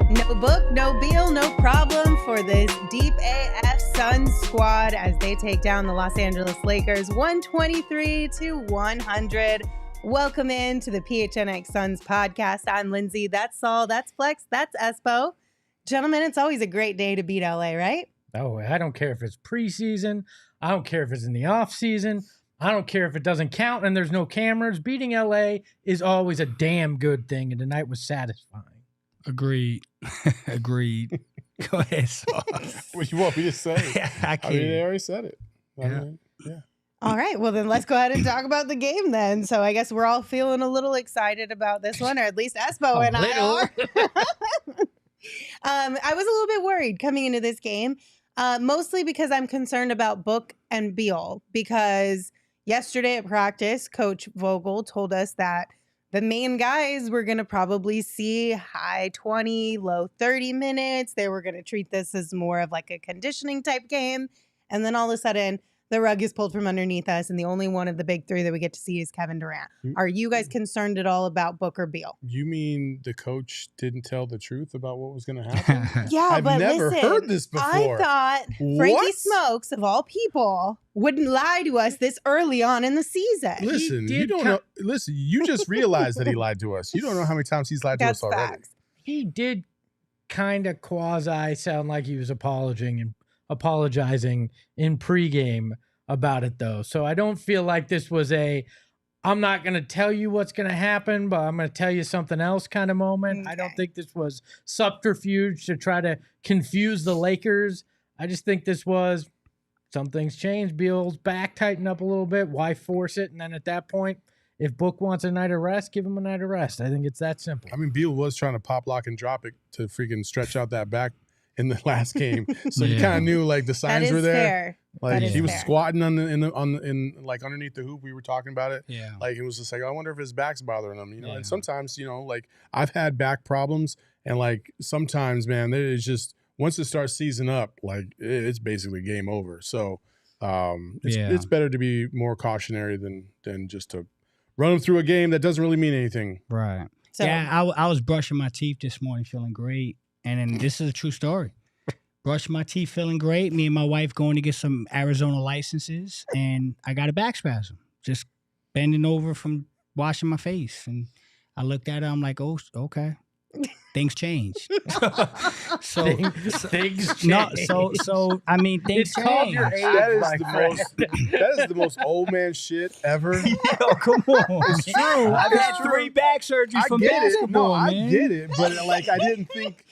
No book, no Beal, no problem for this deep AF Suns squad as they take down the Los Angeles Lakers 123-100. Welcome in to the PHNX Suns podcast. I'm Lindsay. That's Saul. That's Flex. That's Espo. Gentlemen, it's always a great day to beat LA, right? Oh, I don't care if it's preseason. I don't care if it's in the off season. I don't care if it doesn't count and there's no cameras. Beating LA is always a damn good thing, and tonight was satisfying. Agreed. Agreed. Go ahead, Saul. What you want me to say? I can't. They already said it. Yeah. Yeah. All right. Well, then let's go ahead and talk about the game then. So I guess we're all feeling a little excited about this one, or at least Espo and I are. I was a little bit worried coming into this game, mostly because I'm concerned about Book and Beal, because yesterday at practice, Coach Vogel told us that the main guys were going to probably see high 20, low 30 minutes. They were going to treat this as more of like a conditioning type game. And then all of a sudden, the rug is pulled from underneath us, and the only one of the big three that we get to see is Kevin Durant. Are you guys concerned at all about Book or Beal? You mean the coach didn't tell the truth about what was going to happen? Yeah, I've but never listen, heard this before. I thought Frankie What? Smokes, of all people, wouldn't lie to us this early on in the season. Listen, He you did don't know. Listen, you just realized that he lied to us. You don't know how many times he's lied to That's us already. facts. He did kind of quasi sound like he was apologizing in pregame about it, though. So I don't feel like this was I'm not going to tell you what's going to happen, but I'm going to tell you something else kind of moment. I don't Okay. think this was subterfuge to try to confuse the Lakers. I just think this was some things changed. Beal's back tightened up a little bit. Why force it? And then at that point, if Book wants a night of rest, give him a night of rest. I think it's that simple. I mean, Beal was trying to pop, lock, and drop it to freaking stretch out that back in the last game, so you Yeah. kind of knew like the That signs is were there. fair. Like That is he was fair. squatting in like underneath the hoop. We were talking about it. Yeah. Like it was just like, I wonder if his back's bothering him, Yeah. And sometimes, like I've had back problems, and like sometimes, man, it's just once it starts seizing up, like it's basically game over. So it's better to be more cautionary than just to run them through a game that doesn't really mean anything. Right. So, Yeah, I was brushing my teeth this morning feeling great. And then this is a true story. Brushed my teeth feeling great. Me and my wife going to get some Arizona licenses. And I got a back spasm. Just bending over from washing my face. And I looked at her. I'm like, oh, okay. Things change. So Things change. no, so I mean things It's called change. your age, That is my the friend. that is the most old man shit ever. Yo, come on. It's true. I've It's had true. 3 back surgeries I from get it. basketball, No, man. I get it, but like I didn't think.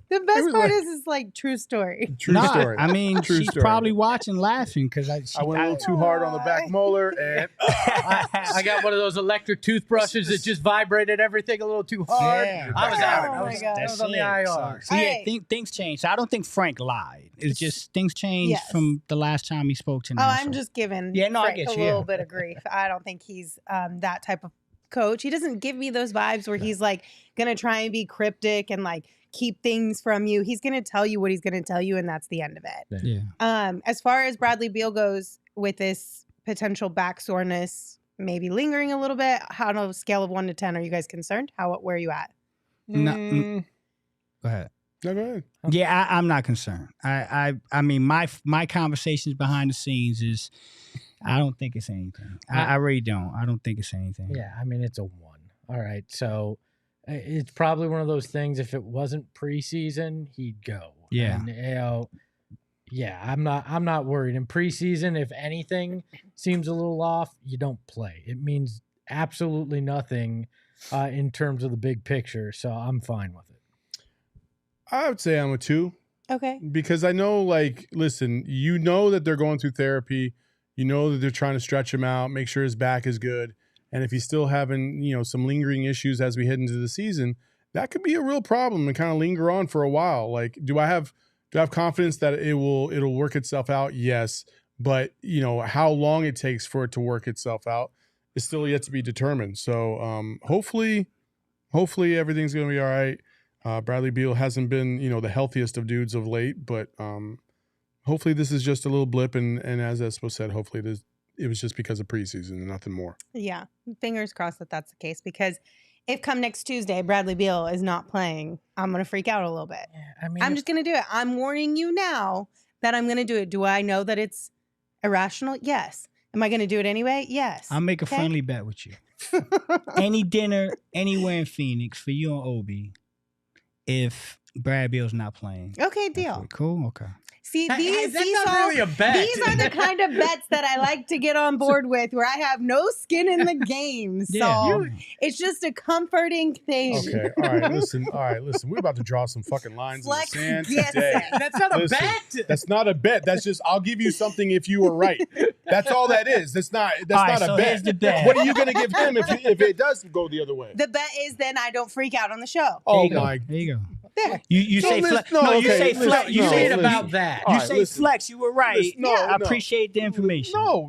the best was part like- is like true story. True Nah, story. I mean, True she's story. probably watching, laughing because I went a little too hard on the back molar, and I got one of those electric toothbrushes that just vibrated everything a little too hard. Yeah. I was Oh out. my I was, God. I was on the IR. So, yeah, Alright. things change. So I don't think Frank lied. It's just things changed Yes. from the last time he spoke to Oh, Nassir. I'm just giving Yeah, no, I Frank get a you, little yeah. bit of grief. I don't think he's that type of coach. He doesn't give me those vibes where he's like going to try and be cryptic and like keep things from you. He's going to tell you what he's going to tell you, and that's the end of it. Yeah. As far as Bradley Beal goes with this potential back soreness, maybe lingering a little bit, how on a scale of 1 to 10 are you guys concerned? Where are you at? No, Mm, Go ahead. no, go ahead. Yeah, I'm not concerned. I mean, my conversations behind the scenes is, I don't think it's anything. I really don't. I don't think it's anything. Yeah, I mean, it's a 1. All right. So it's probably one of those things. If it wasn't preseason, he'd go. Yeah. And, yeah, I'm not worried. In preseason, if anything seems a little off, you don't play. It means absolutely nothing in terms of the big picture. So I'm fine with it. I would say I'm a 2 Okay. because I know, like, listen, you know that they're going through therapy. You know that they're trying to stretch him out, make sure his back is good. And if he's still having, some lingering issues as we head into the season, that could be a real problem and kind of linger on for a while. Like, do I have confidence that it'll work itself out? Yes. But, how long it takes for it to work itself out is still yet to be determined. So hopefully everything's going to be all right. Bradley Beal hasn't been, the healthiest of dudes of late, but hopefully this is just a little blip. And as Espo said, hopefully it was just because of preseason and nothing more. Yeah. Fingers crossed that that's the case, because if come next Tuesday, Bradley Beal is not playing, I'm going to freak out a little bit. Yeah, I'm just going to do it. I'm warning you now that I'm going to do it. Do I know that it's irrational? Yes. Am I going to do it anyway? Yes. I'll make a friendly bet with you. Any dinner anywhere in Phoenix for you and Obi if Brad Beal's not playing. Okay, deal. Cool? Okay. See, That's these not really a bet. These are the kind of bets that I like to get on board with, where I have no skin in the game. So it's just a comforting thing. Okay. All right. Listen. We're about to draw some fucking lines Flex in the sand gets today. it. That's not a bet. That's not a bet. That's just I'll give you something if you were right. That's all that is. That's not a bet. Here's the bet. What are you going to give him if it does go the other way? The bet is then I don't freak out on the show. Oh my! There you go. There. You say flex. No, you say flex. You say it about that. You say flex. You were right. No, I appreciate the information. No.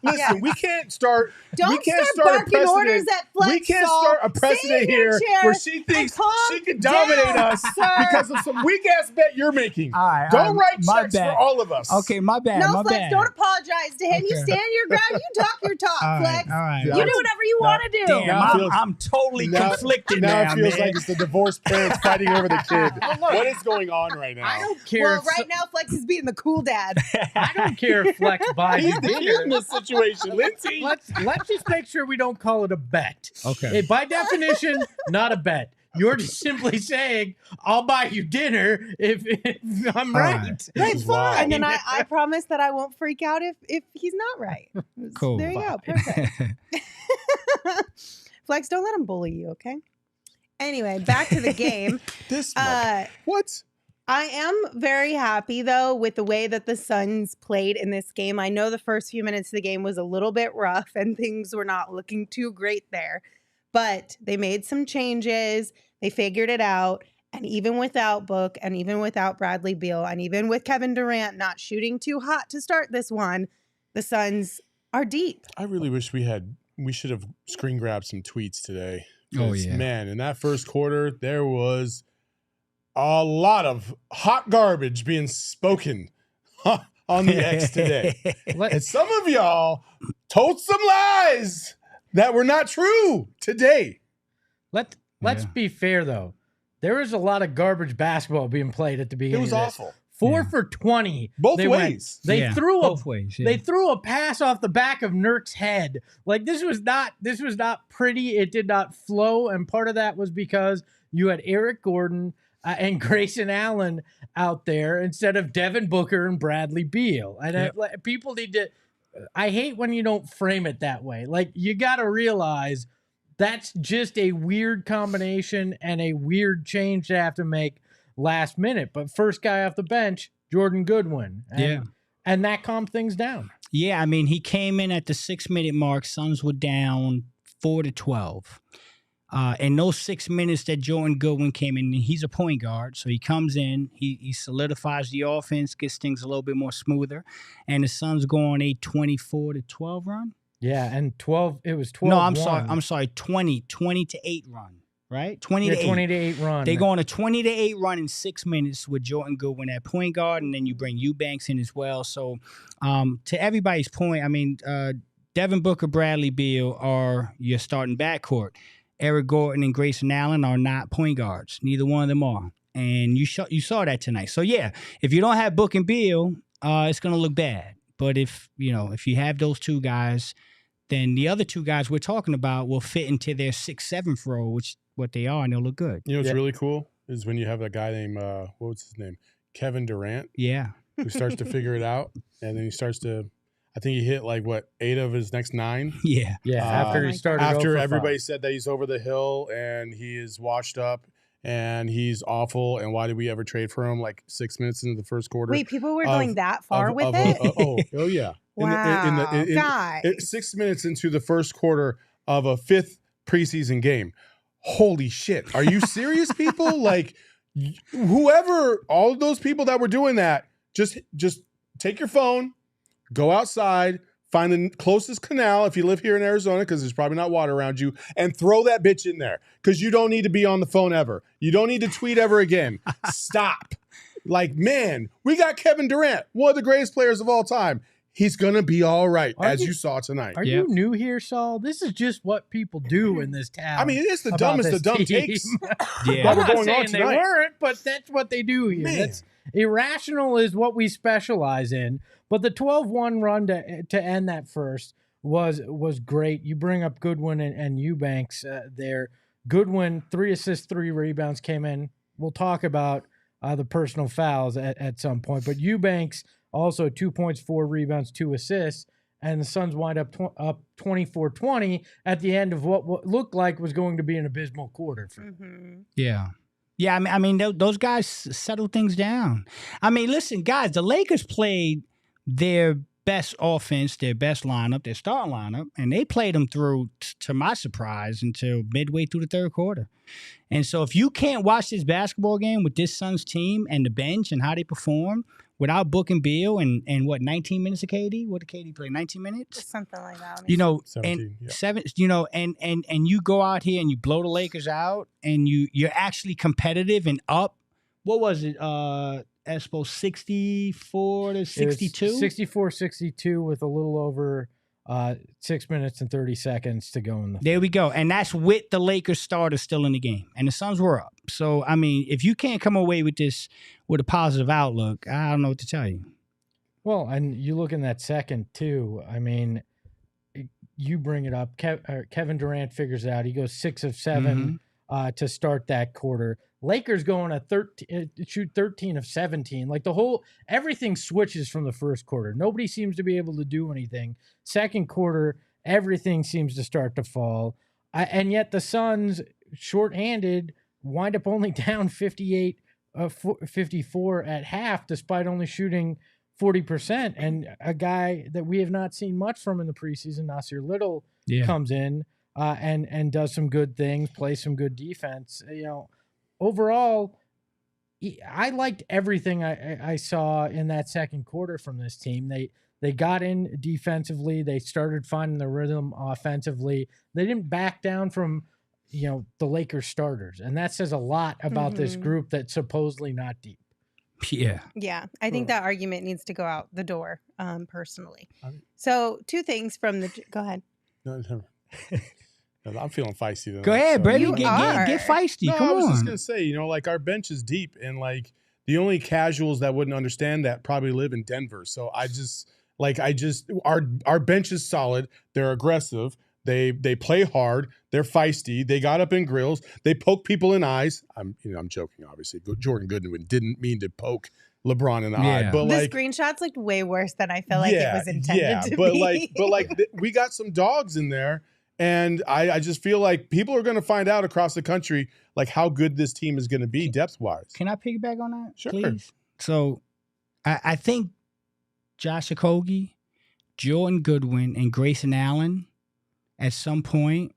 Listen, we can't start. Don't start barking orders at Flex. We can't start a precedent here where she thinks she can dominate us because of some weak ass bet you're making. All right, don't write checks for all of us. Okay, my bad. No, my Flex, bad. don't apologize to him. You stand your ground. You talk your talk, All right, Flex. all right. You do whatever you want to do. Damn, I'm totally conflicted now, Now it feels man. like it's the divorced parents fighting over the kid. What is going on right now? I don't care. Well, right now, Flex is being the cool dad. I don't care if Flex buys you He's dinner. in this situation, Lindsay. Let's just make sure we don't call it a bet. Okay. By definition, not a bet. You're just simply saying, I'll buy you dinner if I'm right. That's wild. fine. And then I promise that I won't freak out if he's not right. Cool. There you go. Perfect. Flex, don't let him bully you, okay? Anyway, back to the game. What? I am very happy, though, with the way that the Suns played in this game. I know the first few minutes of the game was a little bit rough and things were not looking too great there. But they made some changes. They figured it out. And even without Book and even without Bradley Beal and even with Kevin Durant not shooting too hot to start this one, the Suns are deep. I really wish we should have screen grabbed some tweets today. Oh, yeah. Man, in that first quarter, there was a lot of hot garbage being spoken on the X today. And some of y'all told some lies that were not true today. Let's be fair, though. There was a lot of garbage basketball being played at the beginning. It was of this. awful. 4 for 20. Both ways. They threw both ways. Yeah. They threw a pass off the back of Nurk's head. Like this was not pretty. It did not flow, and part of that was because you had Eric Gordon and Grayson Allen out there instead of Devin Booker and Bradley Beal. And people need to. I hate when you don't frame it that way. Like you got to realize that's just a weird combination and a weird change to have to make last minute. But first guy off the bench, Jordan Goodwin. And that calmed things down. Yeah, I mean, he came in at the 6-minute mark. Suns were down 4-12. In those 6 minutes that Jordan Goodwin came in, he's a point guard, so he comes in, he solidifies the offense, gets things a little bit more smoother, and the Suns go on a 24-12 run. Yeah, and 12. It was 12. No, I'm sorry, 20-8 run. Right? 20-8 run. They go on a 20-8 run in 6 minutes with Jordan Goodwin at point guard, and then you bring Eubanks in as well. So, to everybody's point, I mean, Devin Booker, Bradley Beal are your starting backcourt. Eric Gordon and Grayson Allen are not point guards. Neither one of them are. And you saw that tonight. So, yeah, if you don't have Book and Beal, it's going to look bad. But if you have those two guys, then the other two guys we're talking about will fit into their 6-7 role, which what they are, and they'll look good. You know what's really cool is when you have a guy named what was his name, Kevin Durant. Yeah, who starts to figure it out, and then he starts to. I think he hit 8 of his next 9. Yeah. After he started. After everybody said that he's over the hill and he is washed up, and he's awful. And why did we ever trade for him? Like 6 minutes into the first quarter. Wait, people were going that far with it? Oh yeah. Wow, guys. 6 minutes into the first quarter of a 5th preseason game. Holy shit. Are you serious, people? Like, whoever, all of those people that were doing that, just take your phone, go outside, find the closest canal if you live here in Arizona, because there's probably not water around you, and throw that bitch in there, because you don't need to be on the phone ever. You don't need to tweet ever again. Stop. Like, man, we got Kevin Durant, one of the greatest players of all time. He's going to be all right, as you saw tonight. Are you new here, Saul? This is just what people do in this town. I mean, it's the dumbest of dumb takes. Yeah. I'm not saying they weren't, but that's what they do here. That's irrational is what we specialize in. But the 12-1 run to end that first was great. You bring up Goodwin and Eubanks there. Goodwin, 3 assists, 3 rebounds came in. We'll talk about the personal fouls at some point. But Eubanks also 2 points, 4 rebounds, 2 assists. And the Suns wind up 24-20 at the end of what looked like was going to be an abysmal quarter for them. Yeah. Yeah, I mean, those guys settled things down. I mean, listen, guys, the Lakers played their best offense, their best lineup, their starting lineup, and they played them through, to my surprise, until midway through the third quarter. And so if you can't watch this basketball game with this Suns team and the bench and how they perform without booking Beal and what, 19 minutes of KD? What did KD play? 19 minutes? Something like that. 17, and you go out here and you blow the Lakers out and you're actually competitive and up. What was it? Espo 64 to 62? 64-62 with a little over 6 minutes and 30 seconds to go in the. There we go. And that's with the Lakers starters still in the game. And the Suns were up. So, I mean, if you can't come away with this with a positive outlook, I don't know what to tell you. Well, and you look in that second, too. I mean, you bring it up. Kevin Durant figures it out. He goes 6 of 7 to start that quarter. Lakers going to shoot 13 of 17. Like everything switches from the first quarter. Nobody seems to be able to do anything. Second quarter, everything seems to start to fall. And yet the Suns, shorthanded, wind up only down 54 at half, despite only shooting 40%. And a guy that we have not seen much from in the preseason, Nassir Little, comes in and does some good things, plays some good defense. Overall, I liked everything I saw in that second quarter from this team. They got in defensively. They started finding the rhythm offensively. They didn't back down from, the Lakers starters. And that says a lot about this group that's supposedly not deep. Yeah. Yeah. I think that argument needs to go out the door, personally. So 2 things from the... Go ahead. No. I'm feeling feisty tonight. Go ahead, Brady. You Get feisty. No, Come on. I was just going to say, like, our bench is deep, and, like, the only casuals that wouldn't understand that probably live in Denver. So our bench is solid. They're aggressive. They play hard. They're feisty. They got up in grills. They poke people in eyes. I'm joking, obviously. Jordan Goodwin didn't mean to poke LeBron in the eye, but the screenshots looked way worse than I feel like it was intended to be. We got some dogs in there. And I just feel like people are going to find out across the country, like, how good this team is going to be depth-wise. Can I piggyback on that, Sure. please? So I think Josh Okogie, Jordan Goodwin, and Grayson Allen at some point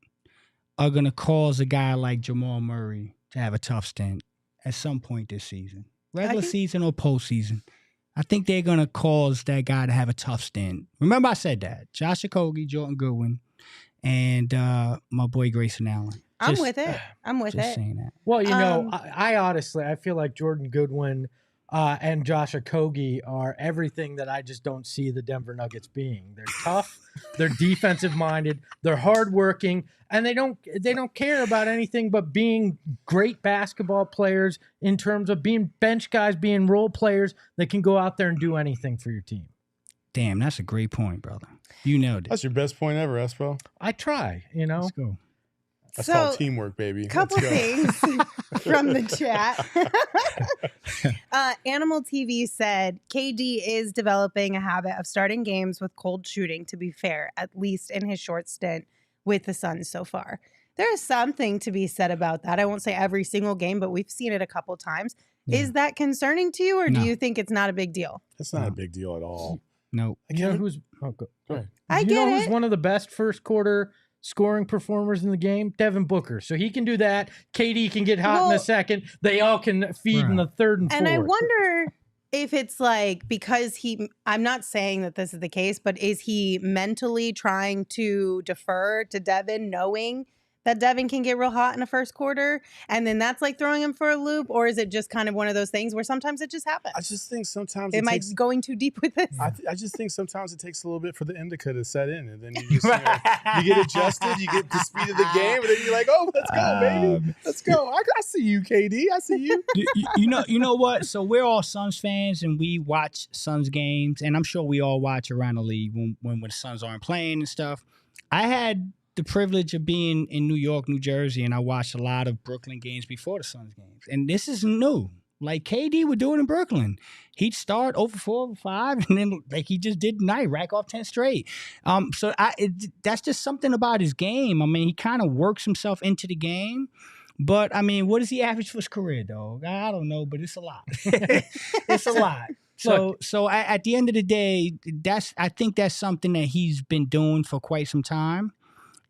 are going to cause a guy like Jamal Murray to have a tough stint at some point this season. Regular season or postseason. I think they're going to cause that guy to have a tough stint. Remember I said that. Josh Okogie, Jordan Goodwin, and my boy Grayson Allen. I'm with it. Just saying that. Well, I honestly, I feel like Jordan Goodwin and Josh Okogie are everything that I just don't see the Denver Nuggets being. They're tough, they're defensive minded, they're hardworking, and they don't care about anything but being great basketball players in terms of being bench guys, being role players that can go out there and do anything for your team. Damn, that's a great point, brother. You nailed it. That's your best point ever, Espo. I try, Let's go. That's called teamwork, baby. Couple things from the chat. Animal TV said KD is developing a habit of starting games with cold shooting, to be fair, at least in his short stint with the Suns so far. There is something to be said about that. I won't say every single game, but we've seen it a couple times. Yeah. Is that concerning to you, or do you think it's not a big deal? It's not a big deal at all. No. You know who's go ahead. I get who's it. one of the best first quarter scoring performers in the game? Devin Booker. So he can do that. KD can get hot in the second. They all can feed in the third and fourth. And I wonder if it's like because I'm not saying that this is the case, but is he mentally trying to defer to Devin, knowing that Devin can get real hot in the first quarter, and then that's like throwing him for a loop? Or is it just kind of one of those things where sometimes it just happens? I just think sometimes Am I going too deep with this? I just think sometimes it takes a little bit for the indica to set in, and then you just you get adjusted, you get the speed of the game, and then you're like, oh, let's go, baby, let's go. I see you, KD. I see you. You know what? So we're all Suns fans, and we watch Suns games, and I'm sure we all watch around the league when the Suns aren't playing and stuff. I had the privilege of being in New York, New Jersey, and I watched a lot of Brooklyn games before the Suns games. And this is new. Like KD would do it in Brooklyn. He'd start over 4 over 5, and then like he just did tonight, rack off 10 straight. So that's just something about his game. I mean, he kind of works himself into the game. But I mean, what does he average for his career, dog? I don't know, but it's a lot. It's a lot. So at the end of the day, I think that's something that he's been doing for quite some time.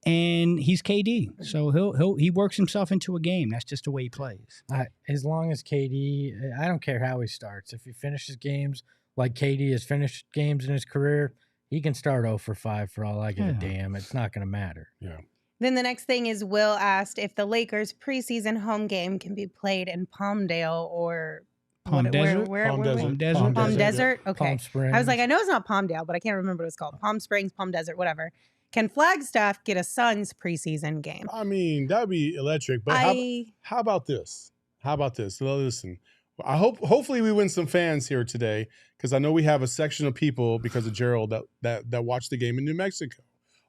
And he's KD, so he works himself into a game. That's just the way he plays. As long as KD, I don't care how he starts. If he finishes games like KD has finished games in his career, he can start 0 for 5 for all I give a damn. It's not going to matter. Yeah. Then the next thing is Will asked if the Lakers preseason home game can be played in Palmdale or Palm Desert. Palm Desert. Okay. Palm Springs. I was like, I know it's not Palmdale, but I can't remember what it's called. Palm Springs, Palm Desert, whatever. Can Flagstaff get a Suns preseason game? I mean, that'd be electric. But how about this? How about this? Well, listen, hopefully we win some fans here today, because I know we have a section of people because of Gerald that watch the game in New Mexico.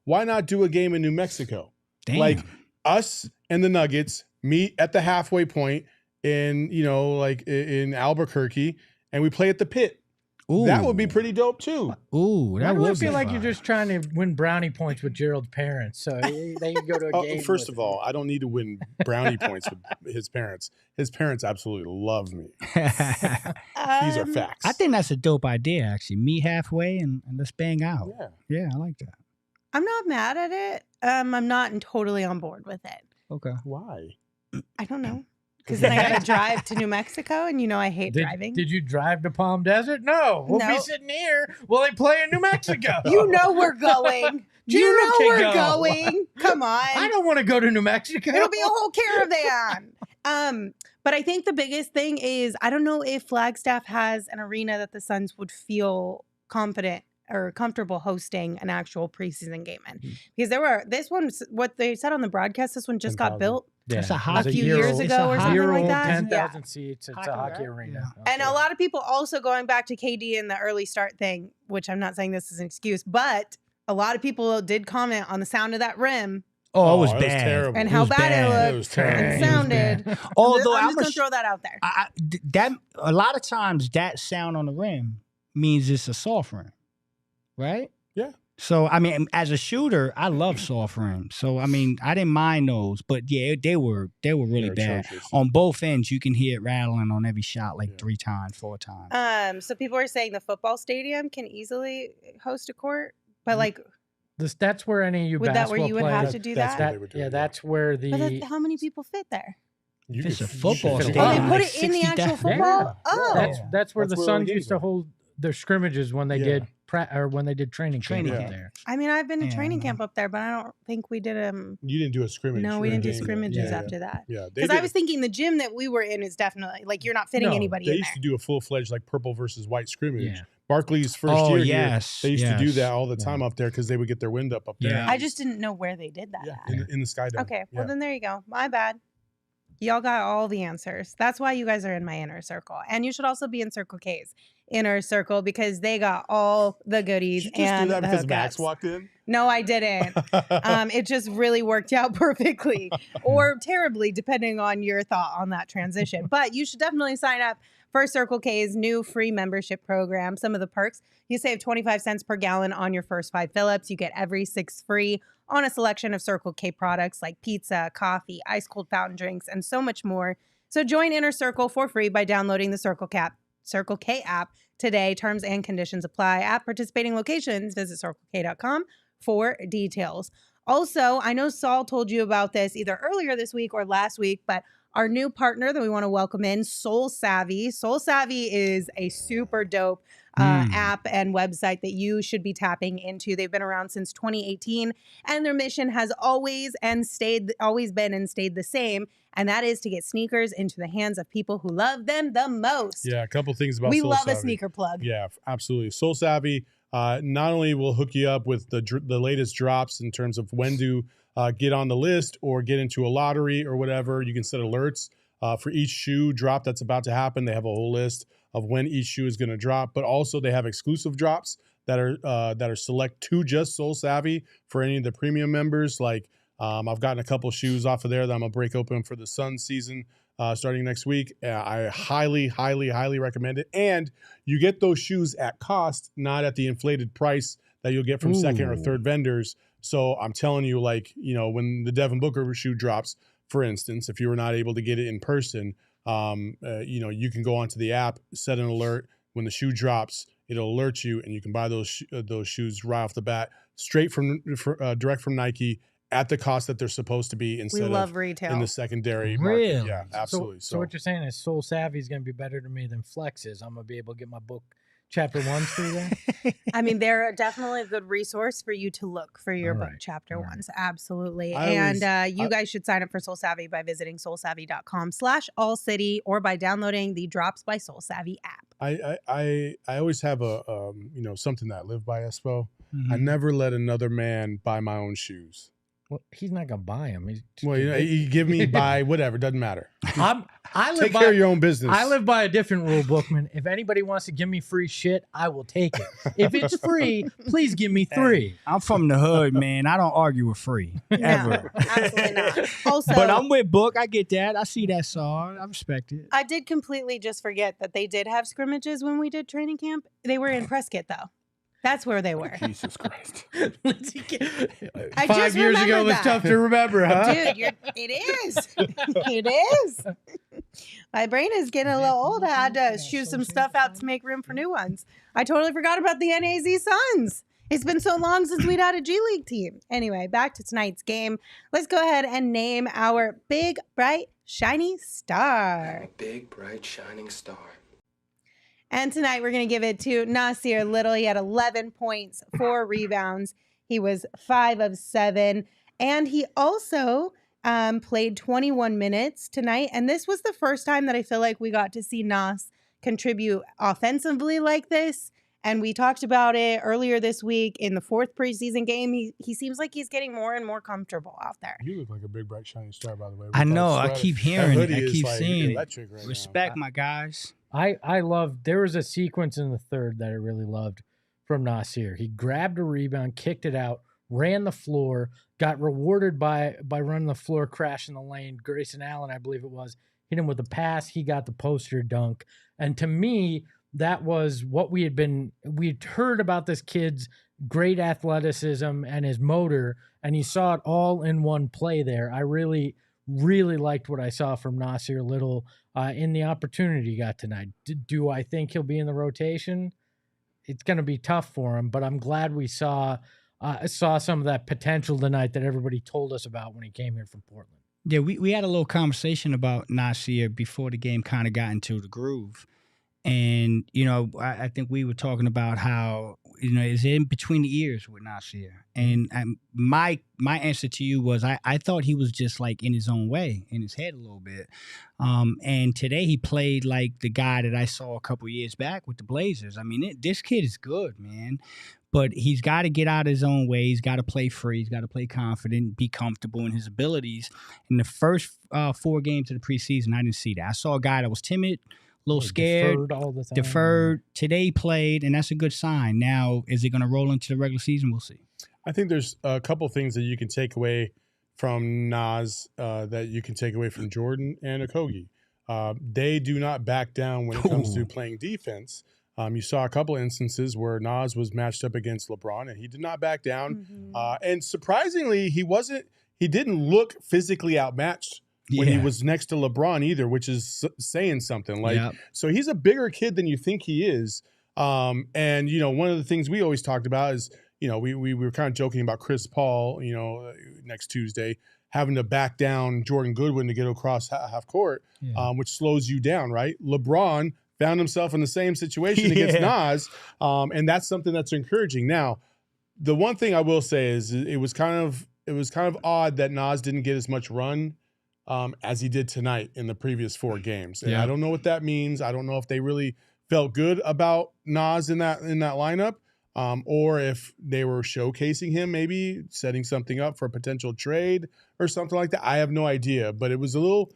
Why not do a game in New Mexico? Damn. Like us and the Nuggets meet at the halfway point in in Albuquerque, and we play at the Pit. Ooh. That would be pretty dope too. Ooh, that would feel like you're just trying to win brownie points with Gerald's parents, so they can go to a game. First of all, I don't need to win brownie points with his parents. His parents absolutely love me. These are facts. I think that's a dope idea, actually. Meet halfway and let's bang out. Yeah, I like that. I'm not mad at it. I'm not totally on board with it. Okay. Why? I don't know. Because then I got to drive to New Mexico, and I hate driving. Did you drive to Palm Desert? No. We'll be sitting here while they play in New Mexico. We're going. We're going. Come on. I don't want to go to New Mexico. It'll be a whole caravan. But I think the biggest thing is I don't know if Flagstaff has an arena that the Suns would feel confident or comfortable hosting an actual preseason game in. Because this one, what they said on the broadcast, this one just got built. Yeah. It's a few years ago or something like that. 10,000 seats. It's a hockey arena. Yeah. And a lot of people also going back to KD and the early start thing, which I'm not saying this is an excuse, but a lot of people did comment on the sound of that rim. Oh, it was bad. Was terrible. And how bad it looked and sounded. Although I'm just going to throw that out there. A lot of times that sound on the rim means it's a soft rim, right? Yeah. So, I mean, as a shooter, I love soft rims. So, I mean, I didn't mind those. But, yeah, they were really bad. Atrocious. On both ends, you can hear it rattling on every shot 3 times, 4 times. So people are saying the football stadium can easily host a court, but that's where any of you would basketball that where you would players, have to do that? That's where But how many people fit there? It's a football Oh, stadium. they put it in the actual football? Oh. That's where the where Suns we used to hold their scrimmages when they did when they did training camp up there. I mean, I've been to training camp up there, but I don't think we did You didn't do a scrimmage. No, we didn't do scrimmages after that. Yeah, because I was thinking the gym that we were in is definitely you're not fitting anybody in there. They used to do a full-fledged purple versus white scrimmage. Yeah. Barkley's first year here, they used to do that all the time up there because they would get their wind up there. Yeah. I just didn't know where they did that at. In the Sky Dome. Okay, well then there you go. My bad. Y'all got all the answers. That's why you guys are in my inner circle. And you should also be in Circle K's inner circle because they got all the goodies. Did you just do that because Max walked in? No, I didn't. It just really worked out perfectly or terribly, depending on your thought on that transition. But you should definitely sign up for Circle K's new free membership program. Some of the perks: you save 25 cents per gallon on your first 5 fill-ups. You get every 6 free on a selection of Circle K products like pizza, coffee, ice cold fountain drinks, and so much more. So join Inner Circle for free by downloading the Circle K app today. Terms and conditions apply. At participating locations, visit CircleK.com for details. Also, I know Saul told you about this either earlier this week or last week, but our new partner that we want to welcome in, Soul Savvy. Soul Savvy is a super dope app and website that you should be tapping into. They've been around since 2018, and their mission has always been and stayed the same, and that is to get sneakers into the hands of people who love them the most. Yeah, a couple things about we Soul love Savvy. a sneaker plug. Yeah, absolutely. Soul Savvy not only will hook you up with the latest drops in terms of when to get on the list or get into a lottery or whatever. You can set alerts for each shoe drop that's about to happen. They have a whole list of when each shoe is going to drop, but also they have exclusive drops that are select to just Soul Savvy for any of the premium members. Like I've gotten a couple shoes off of there that I'm gonna break open for the Suns season starting next week. I highly, highly, highly recommend it. And you get those shoes at cost, not at the inflated price that you'll get from second or third vendors. So I'm telling you, like, when the Devin Booker shoe drops, for instance, if you were not able to get it in person, you can go onto the app, set an alert. When the shoe drops, it'll alert you, and you can buy those shoes right off the bat, straight direct from Nike at the cost that they're supposed to be instead of retail in the secondary Really? market. Yeah, absolutely. So what you're saying is Soul Savvy is going to be better to me than Flex is. I'm going to be able to get my book chapter 1s through there. I mean, they're definitely a good resource for you to look for your book chapter 1s. Absolutely. You guys should sign up for Soul Savvy by visiting soulsavvy.com/ALLCITY or by downloading the Drops by Soul Savvy app. I always have a something that I live by, Espo. I never let another man buy my own shoes. Well, he's not gonna buy them. You give me buy whatever, doesn't matter. Take care of your own business. I live by a different rule, Bookman. If anybody wants to give me free shit, I will take it. If it's free, please give me 3. I'm from the hood, man. I don't argue with free ever. No, absolutely not. Also, but I'm with Book. I get that. I see that song. I respect it. I did completely just forget that they did have scrimmages when we did training camp. They were in Prescott, though. That's where they were. Jesus Christ. 5 years ago was tough to remember, huh? Dude, it is. It is. My brain is getting a little old. I had to shoot some stuff out to make room for new ones. I totally forgot about the NAZ Suns. It's been so long since we'd had a G League team. Anyway, back to tonight's game. Let's go ahead and name our big, bright, shiny star. A big, bright, shining star. And tonight we're going to give it to Nassir Little. He had 11 points, 4 rebounds. He was 5 of 7. And he also played 21 minutes tonight. And this was the first time that I feel like we got to see Nas contribute offensively like this. And we talked about it earlier this week in the 4th preseason game. He seems like he's getting more and more comfortable out there. You look like a big, bright, shining star, by the way. I know. I keep hearing it. I keep seeing it. Right Respect, my guys. I loved, there was a sequence in the 3rd that I really loved from Nassir. He grabbed a rebound, kicked it out, ran the floor, got rewarded by running the floor, crashing the lane. Grayson Allen, I believe it was, hit him with a pass. He got the poster dunk. And to me, that was what we'd heard about this kid's great athleticism and his motor, and you saw it all in one play there. I really, really liked what I saw from Nassir Little in the opportunity he got tonight. Do I think he'll be in the rotation? It's going to be tough for him, but I'm glad we saw some of that potential tonight that everybody told us about when he came here from Portland. Yeah, we had a little conversation about Nassir before the game kind of got into the groove. And, I think we were talking about how, it's in between the ears with Nassir. And my answer to you was I thought he was just like in his own way, in his head a little bit. And today he played like the guy that I saw a couple years back with the Blazers. I mean, this kid is good, man. But he's got to get out of his own way. He's got to play free. He's got to play confident, be comfortable in his abilities. In the first 4 games of the preseason, I didn't see that. I saw a guy that was timid, a little scared, deferred all the time. Deferred. Today he played, and that's a good sign. Now, is it going to roll into the regular season? We'll see. I think there's a couple things that you can take away from Nas that you can take away from Jordan and Okogie. they do not back down when it comes to playing defense. You saw a couple of instances where Nas was matched up against LeBron, and he did not back down. And surprisingly, he didn't look physically outmatched when he was next to LeBron either, which is saying something. So he's a bigger kid than you think he is. And, one of the things we always talked about is, we were kind of joking about Chris Paul, next Tuesday, having to back down Jordan Goodwin to get across half court, which slows you down, right? LeBron found himself in the same situation against Nas, and that's something that's encouraging. Now, the one thing I will say is it was kind of odd that Nas didn't get as much run as he did tonight in the previous 4 games. And I don't know what that means. I don't know if they really felt good about Nas in that lineup, or if they were showcasing him, maybe setting something up for a potential trade or something like that. I have no idea, but it was a little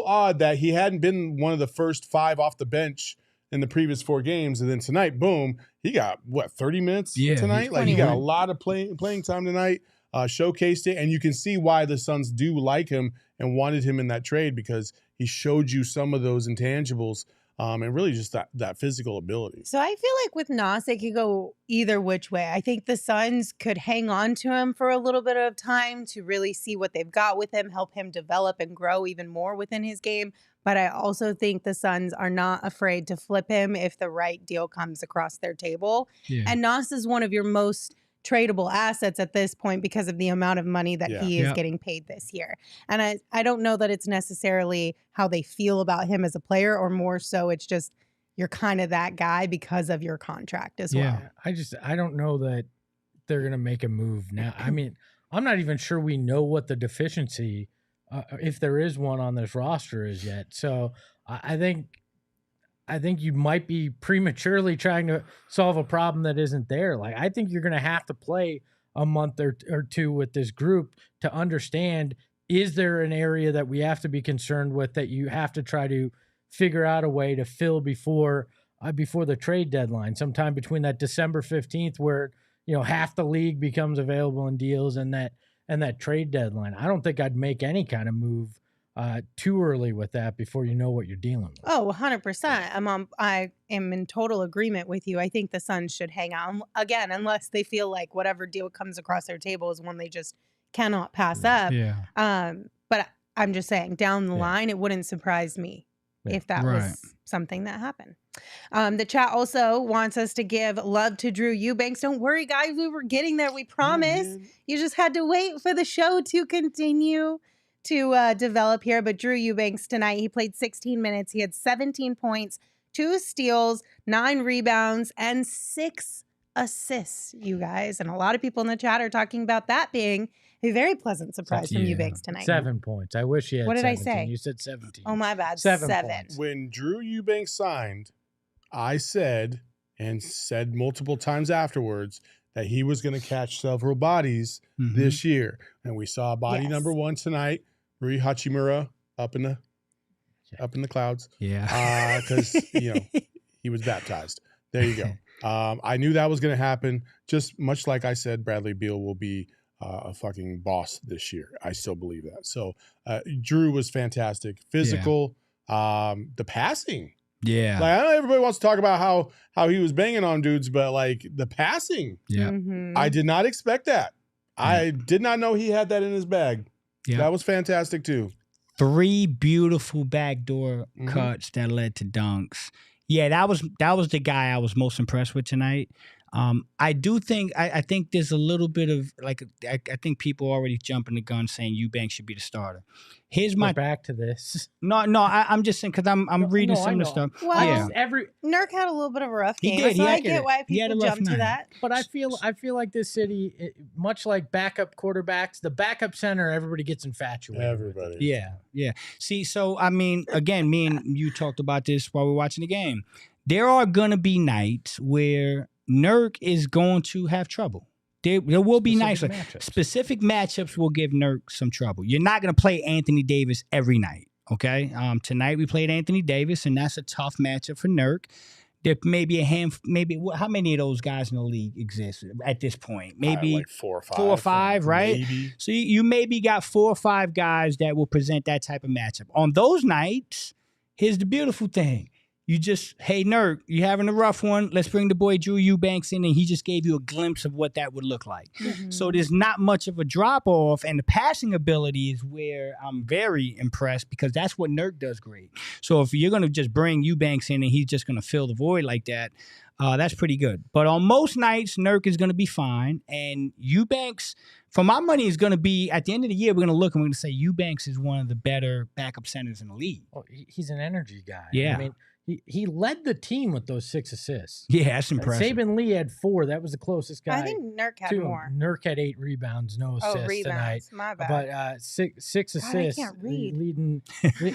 odd that he hadn't been one of the first 5 off the bench in the previous 4 games, and then tonight, boom, he got 30 minutes tonight. Like he got a lot of playing time tonight. Showcased it, and you can see why the Suns do like him and wanted him in that trade, because he showed you some of those intangibles, and really just that physical ability. So I feel like with Nas, it could go either which way. I think the Suns could hang on to him for a little bit of time to really see what they've got with him, help him develop and grow even more within his game. But I also think the Suns are not afraid to flip him if the right deal comes across their table. And Nas is one of your most tradable assets at this point because of the amount of money that he is getting paid this year. And I don't know that it's necessarily how they feel about him as a player, or more so it's just you're kind of that guy because of your contract as well. I don't know that they're going to make a move now. I mean, I'm not even sure we know what the deficiency, if there is one on this roster, is yet. So I think you might be prematurely trying to solve a problem that isn't there. Like, I think you're going to have to play a month or 2 with this group to understand, is there an area that we have to be concerned with that you have to try to figure out a way to fill before the trade deadline, sometime between that December 15th where, half the league becomes available in deals and that trade deadline. I don't think I'd make any kind of move too early with that before you know what you're dealing with. Oh, 100%. I am in total agreement with you. I think the Suns should hang out again, unless they feel like whatever deal comes across their table is one they just cannot pass up. But I'm just saying, down the line, it wouldn't surprise me if that was something that happened. The chat also wants us to give love to Drew Eubanks. Don't worry, guys. We were getting there. We promise. You just had to wait for the show to continue to develop here. But Drew Eubanks tonight, he played 16 minutes. He had 17 points, 2 steals, 9 rebounds, and 6 assists, you guys. And a lot of people in the chat are talking about that being a very pleasant surprise from Eubanks tonight. 7 points. I wish he had 17. What did I say? You said 17. Oh, my bad. 7 7. points. When Drew Eubanks signed, I said multiple times afterwards that he was going to catch several bodies this year. And we saw body number 1 tonight. Rui Hachimura up in the clouds. Because he was baptized. There you go. I knew that was going to happen. Just much like I said, Bradley Beal will be a fucking boss this year. I still believe that. So Drew was fantastic. Physical, the passing. Like, I know everybody wants to talk about how he was banging on dudes, but like the passing, I did not expect that. I did not know he had that in his bag. That was fantastic too. 3 beautiful backdoor cuts that led to dunks. That was the guy I was most impressed with tonight. I do think I think there's a little bit of like I think people already jumping the gun saying Eubanks should be the starter. Here's my back to this. No, I'm just saying because I'm reading some of the stuff. Well, Nurk had a little bit of a rough game. He did. So I get why people jump to that. But I feel like this city, much like backup quarterbacks, the backup center, everybody gets infatuated. Everybody. Yeah. See, so I mean, again, me and you talked about this while we were watching the game. There are gonna be nights where Nurk is going to have trouble. There will be specific matchups will give Nurk some trouble. You're not going to play Anthony Davis every night, okay? Tonight we played Anthony Davis, and that's a tough matchup for Nurk. There may be how many of those guys in the league exist at this point? Maybe like 4 or 5. 4 or 5, right? Maybe. So you maybe got 4 or 5 guys that will present that type of matchup. On those nights, here's the beautiful thing. You just, hey, Nurk, you having a rough one. Let's bring the boy Drew Eubanks in, and he just gave you a glimpse of what that would look like. So there's not much of a drop-off, and the passing ability is where I'm very impressed because that's what Nurk does great. So if you're going to just bring Eubanks in and he's just going to fill the void like that, that's pretty good. But on most nights, Nurk is going to be fine, and Eubanks, for my money, is going to be, at the end of the year, we're going to look and we're going to say Eubanks is one of the better backup centers in the league. Oh, he's an energy guy. Yeah. I mean, he led the team with those 6 assists. Yeah, that's impressive. Saban Lee had 4. That was the closest guy. I think Nurk had to him. more. Nurk had 8 rebounds, no assists rebounds. tonight. My bad. But 6 God, I assists. can't read. Leading. Do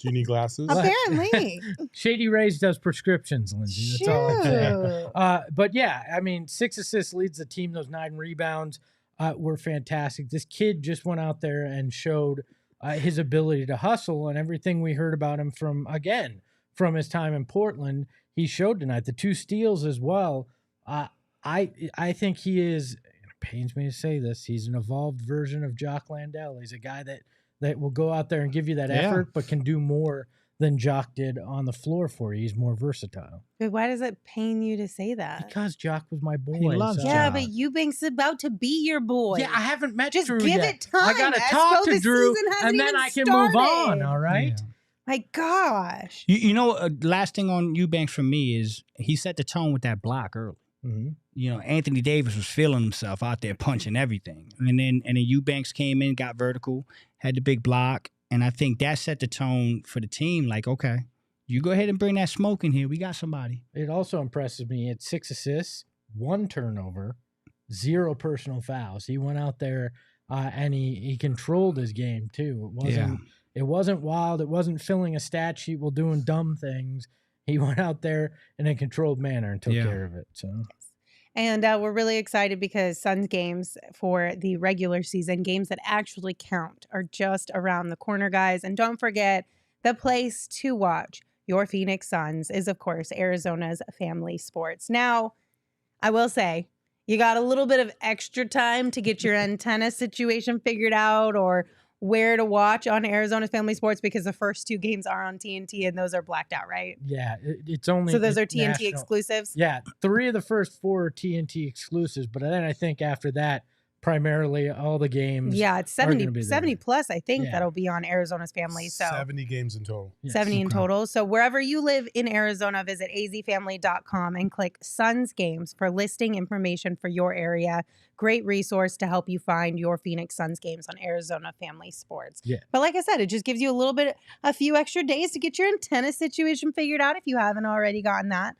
you need glasses? Apparently. Shady Rays does prescriptions, Lindsay. That's all I'm saying. Shoot. But yeah, I mean, 6 assists leads the team. Those 9 rebounds were fantastic. This kid just went out there and showed his ability to hustle, and everything we heard about him from his time in Portland, he showed tonight. The 2 steals as well. I think he is, it pains me to say this, he's an evolved version of Jock Landale. He's a guy that will go out there and give you that effort, but can do more than Jock did on the floor for you. He's more versatile. But why does it pain you to say that? Because Jock was my boy. He loves Yeah, Jock. but Eubanks is about to be your boy. Yeah, I haven't met Just Drew give yet. it time. I got to Espo, talk to the Drew, season hasn't and then even I can move on, started. all right? Yeah. My gosh. You know, last thing on Eubanks for me is he set the tone with that block early. Mm-hmm. You know, Anthony Davis was feeling himself out there punching everything. And then Eubanks came in, got vertical, had the big block. And I think that set the tone for the team. Like, okay, you go ahead and bring that smoke in here. We got somebody. It also impresses me. He had 6 assists, 1 turnover, 0 personal fouls. He went out there and he controlled his game too. It wasn't wild. It wasn't filling a stat sheet while doing dumb things. He went out there in a controlled manner and took care of it. So, And we're really excited because Suns games for the regular season, games that actually count, are just around the corner, guys. And don't forget, the place to watch your Phoenix Suns is, of course, Arizona's Family Sports. Now, I will say, you got a little bit of extra time to get your antenna situation figured out or where to watch on Arizona's Family Sports because the first 2 games are on TNT and those are blacked out, right? yeah, it's only... So those are TNT national exclusives? Yeah, 3 of the first 4 are TNT exclusives, but then I think after that, primarily all the games... Yeah, it's are 70, gonna be there. 70 plus, I think, Yeah. that'll be on Arizona's Family. So 70 games in total. Yes. 70 in Okay. total. So wherever you live in Arizona, visit azfamily.com and click Suns Games for listing information for your area. Great resource to help you find your Phoenix Suns games on Arizona Family Sports. Yeah. But like I said, it just gives you a few extra days to get your antenna situation figured out if you haven't already gotten that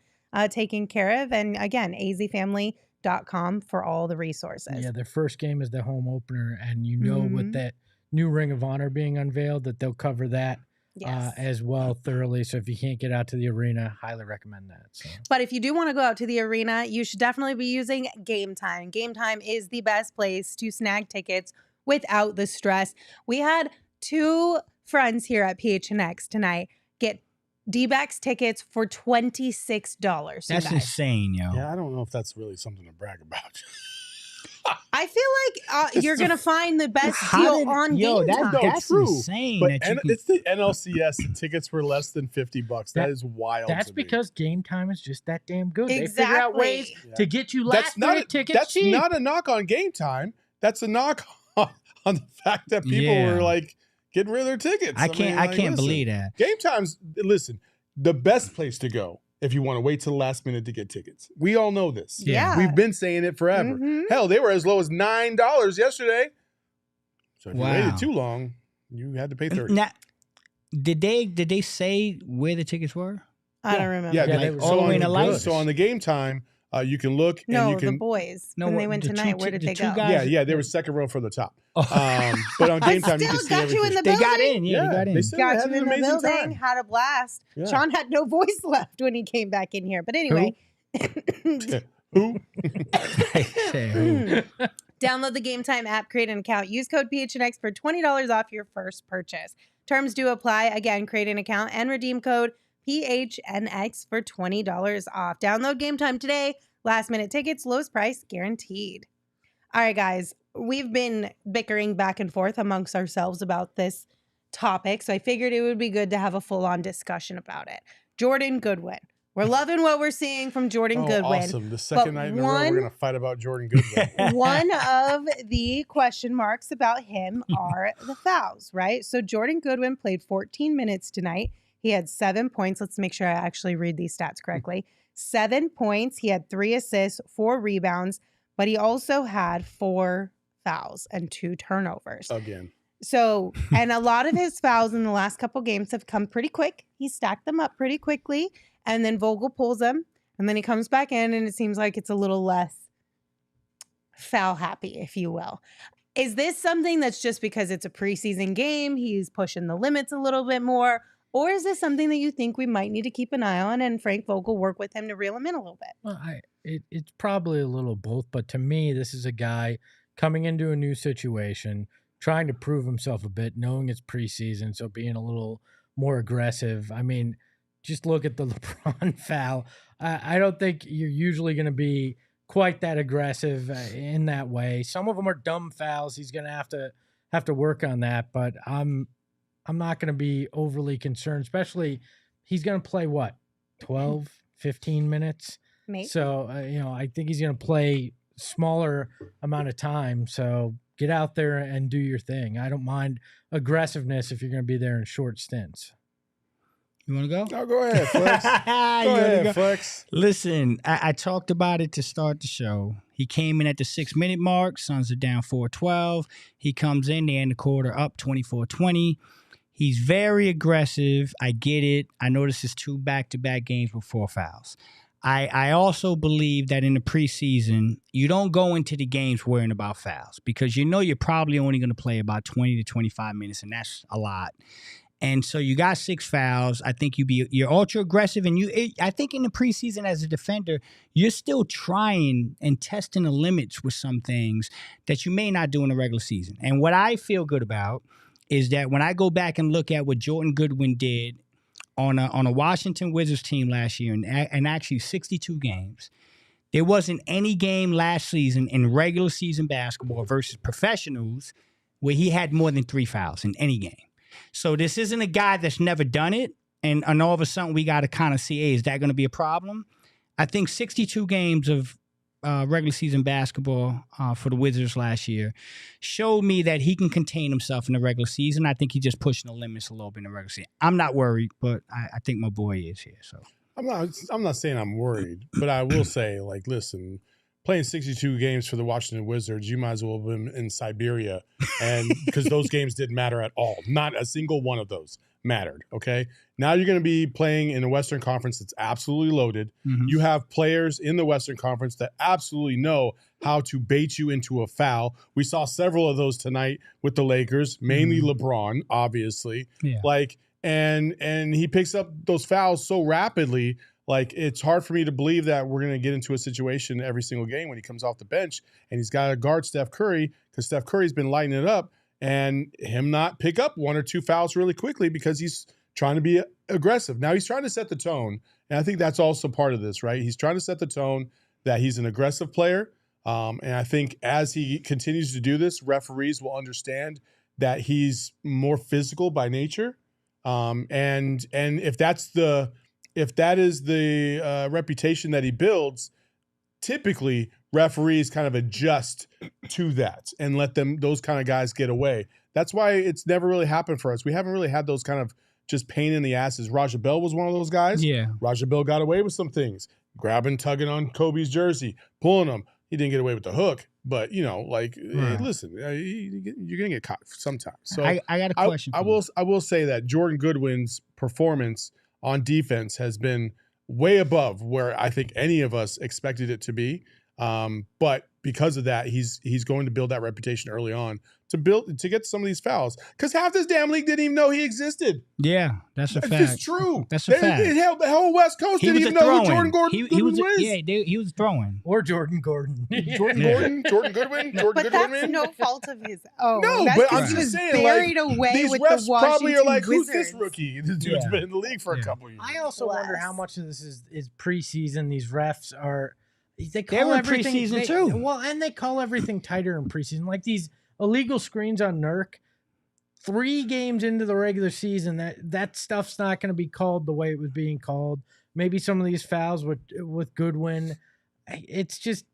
taken care of. And again, azfamily.com for all the resources. Yeah, their first game is the home opener, and you know with that new Ring of Honor being unveiled that they'll cover that Yes. as well thoroughly. So if you can't get out to the arena, highly recommend that. So. But if you do want to go out to the arena, you should definitely be using Game Time. Game Time is the best place to snag tickets without the stress. We had 2 friends here at PHNX tonight get D-backs tickets for $26. That's insane, yo. Yeah, I don't know if that's really something to brag about. I feel like you're going to find the best How deal did- on yo, Game Time. that's true. insane. But that you can- it's the NLCS. The tickets were less than $50. That is wild. That's to me. because Game Time is just that damn good. They Exactly. figure out ways to get you that's last not minute tickets That's cheap. not a knock on Game Time. That's a knock on the fact that people Yeah. were like getting rid of their tickets. I can't listen, believe that. Game Time's the best place to go if you want to wait till the last minute to get tickets. We all know this. Yeah. We've been saying it forever. Mhm. Hell, they were as low as $9 yesterday. So if you Wow. waited too long, you had to pay $30. Now, did they say where the tickets were? I don't remember. Yeah, Yeah, they they were were all the way on in the lights. So on the Game Time, you can look No, and you can. the boys. No, when they what- went the two tonight, ti- where did the they two go? guys- Yeah, they were second row from the top. Oh. But on I Game Time, you still can see got you in everything. the They got building. in. Yeah, they got in. they said Got they had you an in the amazing building. time. Had a blast. Yeah. Sean had no voice left when he came back in here. But anyway, Who? Say who? download the Game Time app, create an account, use code PHNX for $20 off your first purchase. Terms do apply. Again, create an account and redeem code PHNX for $20 off. Download Game Time today. Last minute tickets, lowest price guaranteed. All right, guys, we've been bickering back and forth amongst ourselves about this topic, so I figured it would be good to have a full-on discussion about it. Jordan Goodwin. We're loving what we're seeing from Jordan Goodwin. Awesome. The second night in a row, we're going to fight about Jordan Goodwin. One of the question marks about him are the fouls, right? So Jordan Goodwin played 14 minutes tonight. He had 7 points. Let's make sure I actually read these stats correctly. 7 points. He had 3 assists, 4 rebounds, but he also had 4 fouls and 2 turnovers. Again. So, and a lot of his fouls in the last couple games have come pretty quick. He stacked them up pretty quickly, and then Vogel pulls them, and then he comes back in, and it seems like it's a little less foul happy, if you will. Is this something that's just because it's a preseason game, he's pushing the limits a little bit more, or is this something that you think we might need to keep an eye on and Frank Vogel work with him to reel him in a little bit? Well, it's probably a little both, but to me, this is a guy coming into a new situation, trying to prove himself a bit, knowing it's preseason, so being a little more aggressive. I mean, just look at the LeBron foul. I don't think you're usually going to be quite that aggressive in that way. Some of them are dumb fouls. He's going to have to work on that, but I'm not going to be overly concerned, especially he's going to play what, 12, 15 minutes? Maybe. So, I think he's going to play smaller amount of time. So get out there and do your thing. I don't mind aggressiveness if you're going to be there in short stints. You want to go? No, go ahead, Flex. Go ahead, Flex. Listen, I talked about it to start the show. He came in at the 6-minute mark. Suns are down 4-12. He comes in, they end the quarter up 24-20. He's very aggressive. I get it. I noticed his 2 back-to-back games with 4 fouls. I also believe that in the preseason, you don't go into the games worrying about fouls because you know you're probably only going to play about 20 to 25 minutes, and that's a lot. And so you got 6 fouls. I think you're ultra aggressive, and I think in the preseason as a defender, you're still trying and testing the limits with some things that you may not do in the regular season. And what I feel good about is that when I go back and look at what Jordan Goodwin did on a Washington Wizards team last year, and actually 62 games, there wasn't any game last season in regular season basketball versus professionals where he had more than 3 fouls in any game. So this isn't a guy that's never done it, and all of a sudden we got to kind of see, hey, is that going to be a problem? I think 62 games of regular season basketball for the Wizards last year showed me that he can contain himself in the regular season. I think he's just pushing the limits a little bit in the regular season. I'm not worried, but I think my boy is here. So I'm not saying I'm worried, but I will say, like, listen, playing 62 games for the Washington Wizards, you might as well have been in Siberia, and because those games didn't matter at all. Not a single one of those mattered, okay? Now you're going to be playing in a Western Conference that's absolutely loaded. Mm-hmm. You have players in the Western Conference that absolutely know how to bait you into a foul. We saw several of those tonight with the Lakers, mainly LeBron, obviously. Yeah. And he picks up those fouls so rapidly. Like, it's hard for me to believe that we're going to get into a situation every single game when he comes off the bench and he's got to guard Steph Curry because Steph Curry's been lighting it up, and him not pick up 1 or 2 fouls really quickly because he's trying to be aggressive. Now he's trying to set the tone, and I think that's also part of this, right? He's trying to set the tone that he's an aggressive player, and I think as he continues to do this, referees will understand that he's more physical by nature, and if that is the reputation that he builds, typically referees kind of adjust to that and let those kind of guys get away. That's why it's never really happened for us. We haven't really had those kind of just pain in the asses. Raja Bell was one of those guys. Yeah. Raja Bell got away with some things, grabbing, tugging on Kobe's jersey, pulling him. He didn't get away with the hook, but right. Hey, listen, you're gonna get caught sometimes. So I got a question. I will say that Jordan Goodwin's performance on defense has been way above where I think any of us expected it to be. But because of that, he's going to build that reputation early on to get some of these fouls. Because half this damn league didn't even know he existed. Yeah, that's a fact. It's true. That's a fact. The whole West Coast didn't even know who Jordan Goodwin was. Yeah, he was throwing. Or Jordan Gordon. Jordan Goodwin. But that's no fault of his own. No, that's but I'm just saying, buried away these with refs the Washington probably are like, Wizards. who's this rookie? This dude's been in the league for a couple years. I also wonder how much of this is preseason. These refs are. They were everything preseason too. Well, and they call everything tighter in preseason. Like these illegal screens on Nurk, 3 games into the regular season, that stuff's not going to be called the way it was being called. Maybe some of these fouls with Goodwin. It's just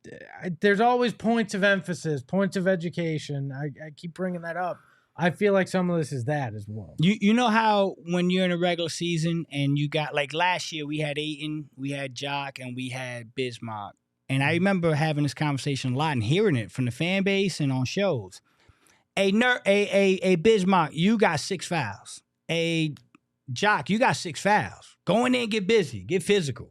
there's always points of emphasis, points of education. I keep bringing that up. I feel like some of this is that as well. You know how when you're in a regular season and you got, like last year, we had Ayton, we had Jock, and we had Bismarck. And I remember having this conversation a lot and hearing it from the fan base and on shows. A Bismarck, you got 6 fouls. A Jock, you got 6 fouls. Go in there and get busy, get physical.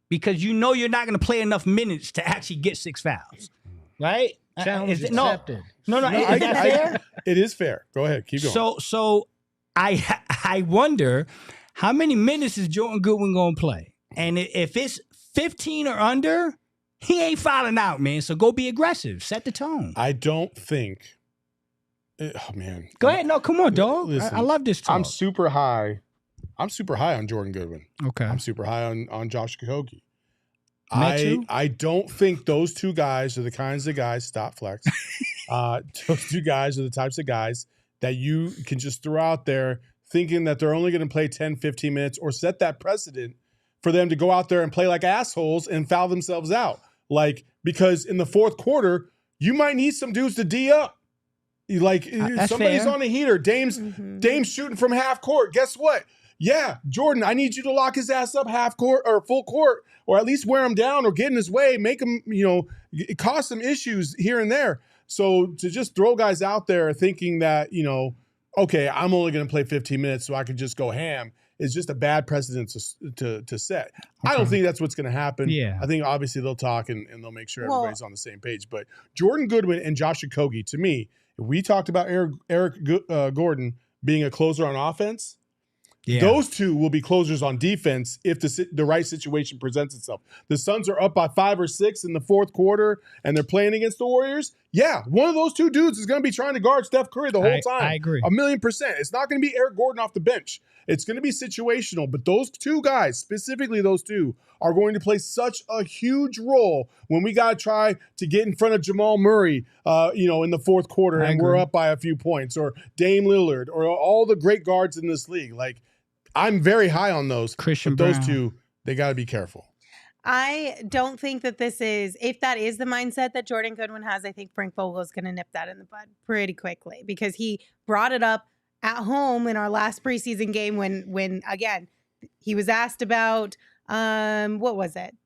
Because you know you're not going to play enough minutes to actually get 6 fouls. Right? Challenge accepted. No, is that fair? It is fair. Go ahead, keep going. So I wonder how many minutes is Jordan Goodwin going to play? And if it's 15 or under, he ain't fouling out, man. So go be aggressive. Set the tone. I don't think. Oh man. Go ahead. No, come on, dog. Listen, I love this talk. I'm super high on Jordan Goodwin. Okay. I'm super high on Josh Okogie. Metu? I don't think those 2 guys are the kinds of guys, stop flex. Those 2 guys are the types of guys that you can just throw out there thinking that they're only going to play 10, 15 minutes or set that precedent for them to go out there and play like assholes and foul themselves out. Like, because in the 4th quarter, you might need some dudes to D up. Like, somebody's fair. on a heater. Dame's shooting from half court. Guess what? Yeah, Jordan, I need you to lock his ass up half court or full court, or at least wear him down or get in his way, make him, cause some issues here and there. So to just throw guys out there thinking that, okay, I'm only going to play 15 minutes so I can just go ham is just a bad precedent to set. Okay. I don't think that's what's going to happen. Yeah. I think obviously they'll talk and they'll make sure everybody's on the same page. But Jordan Goodwin and Josh Okogie, to me, if we talked about Eric Gordon being a closer on offense, those 2 will be closers on defense if the right situation presents itself. The Suns are up by 5 or 6 in the 4th quarter, and they're playing against the Warriors. Yeah, one of those 2 dudes is going to be trying to guard Steph Curry the whole time. I agree. 1,000,000%. It's not going to be Eric Gordon off the bench. It's going to be situational, but those 2 guys, specifically those 2, are going to play such a huge role when we got to try to get in front of Jamal Murray, in the 4th quarter, and we're up by a few points, or Dame Lillard, or all the great guards in this league. Like, I'm very high on those. Christian but those Brown. 2, they got to be careful. I don't think that if that is the mindset that Jordan Goodwin has, I think Frank Vogel is going to nip that in the bud pretty quickly, because he brought it up at home in our last preseason game when again, he was asked about, what was it?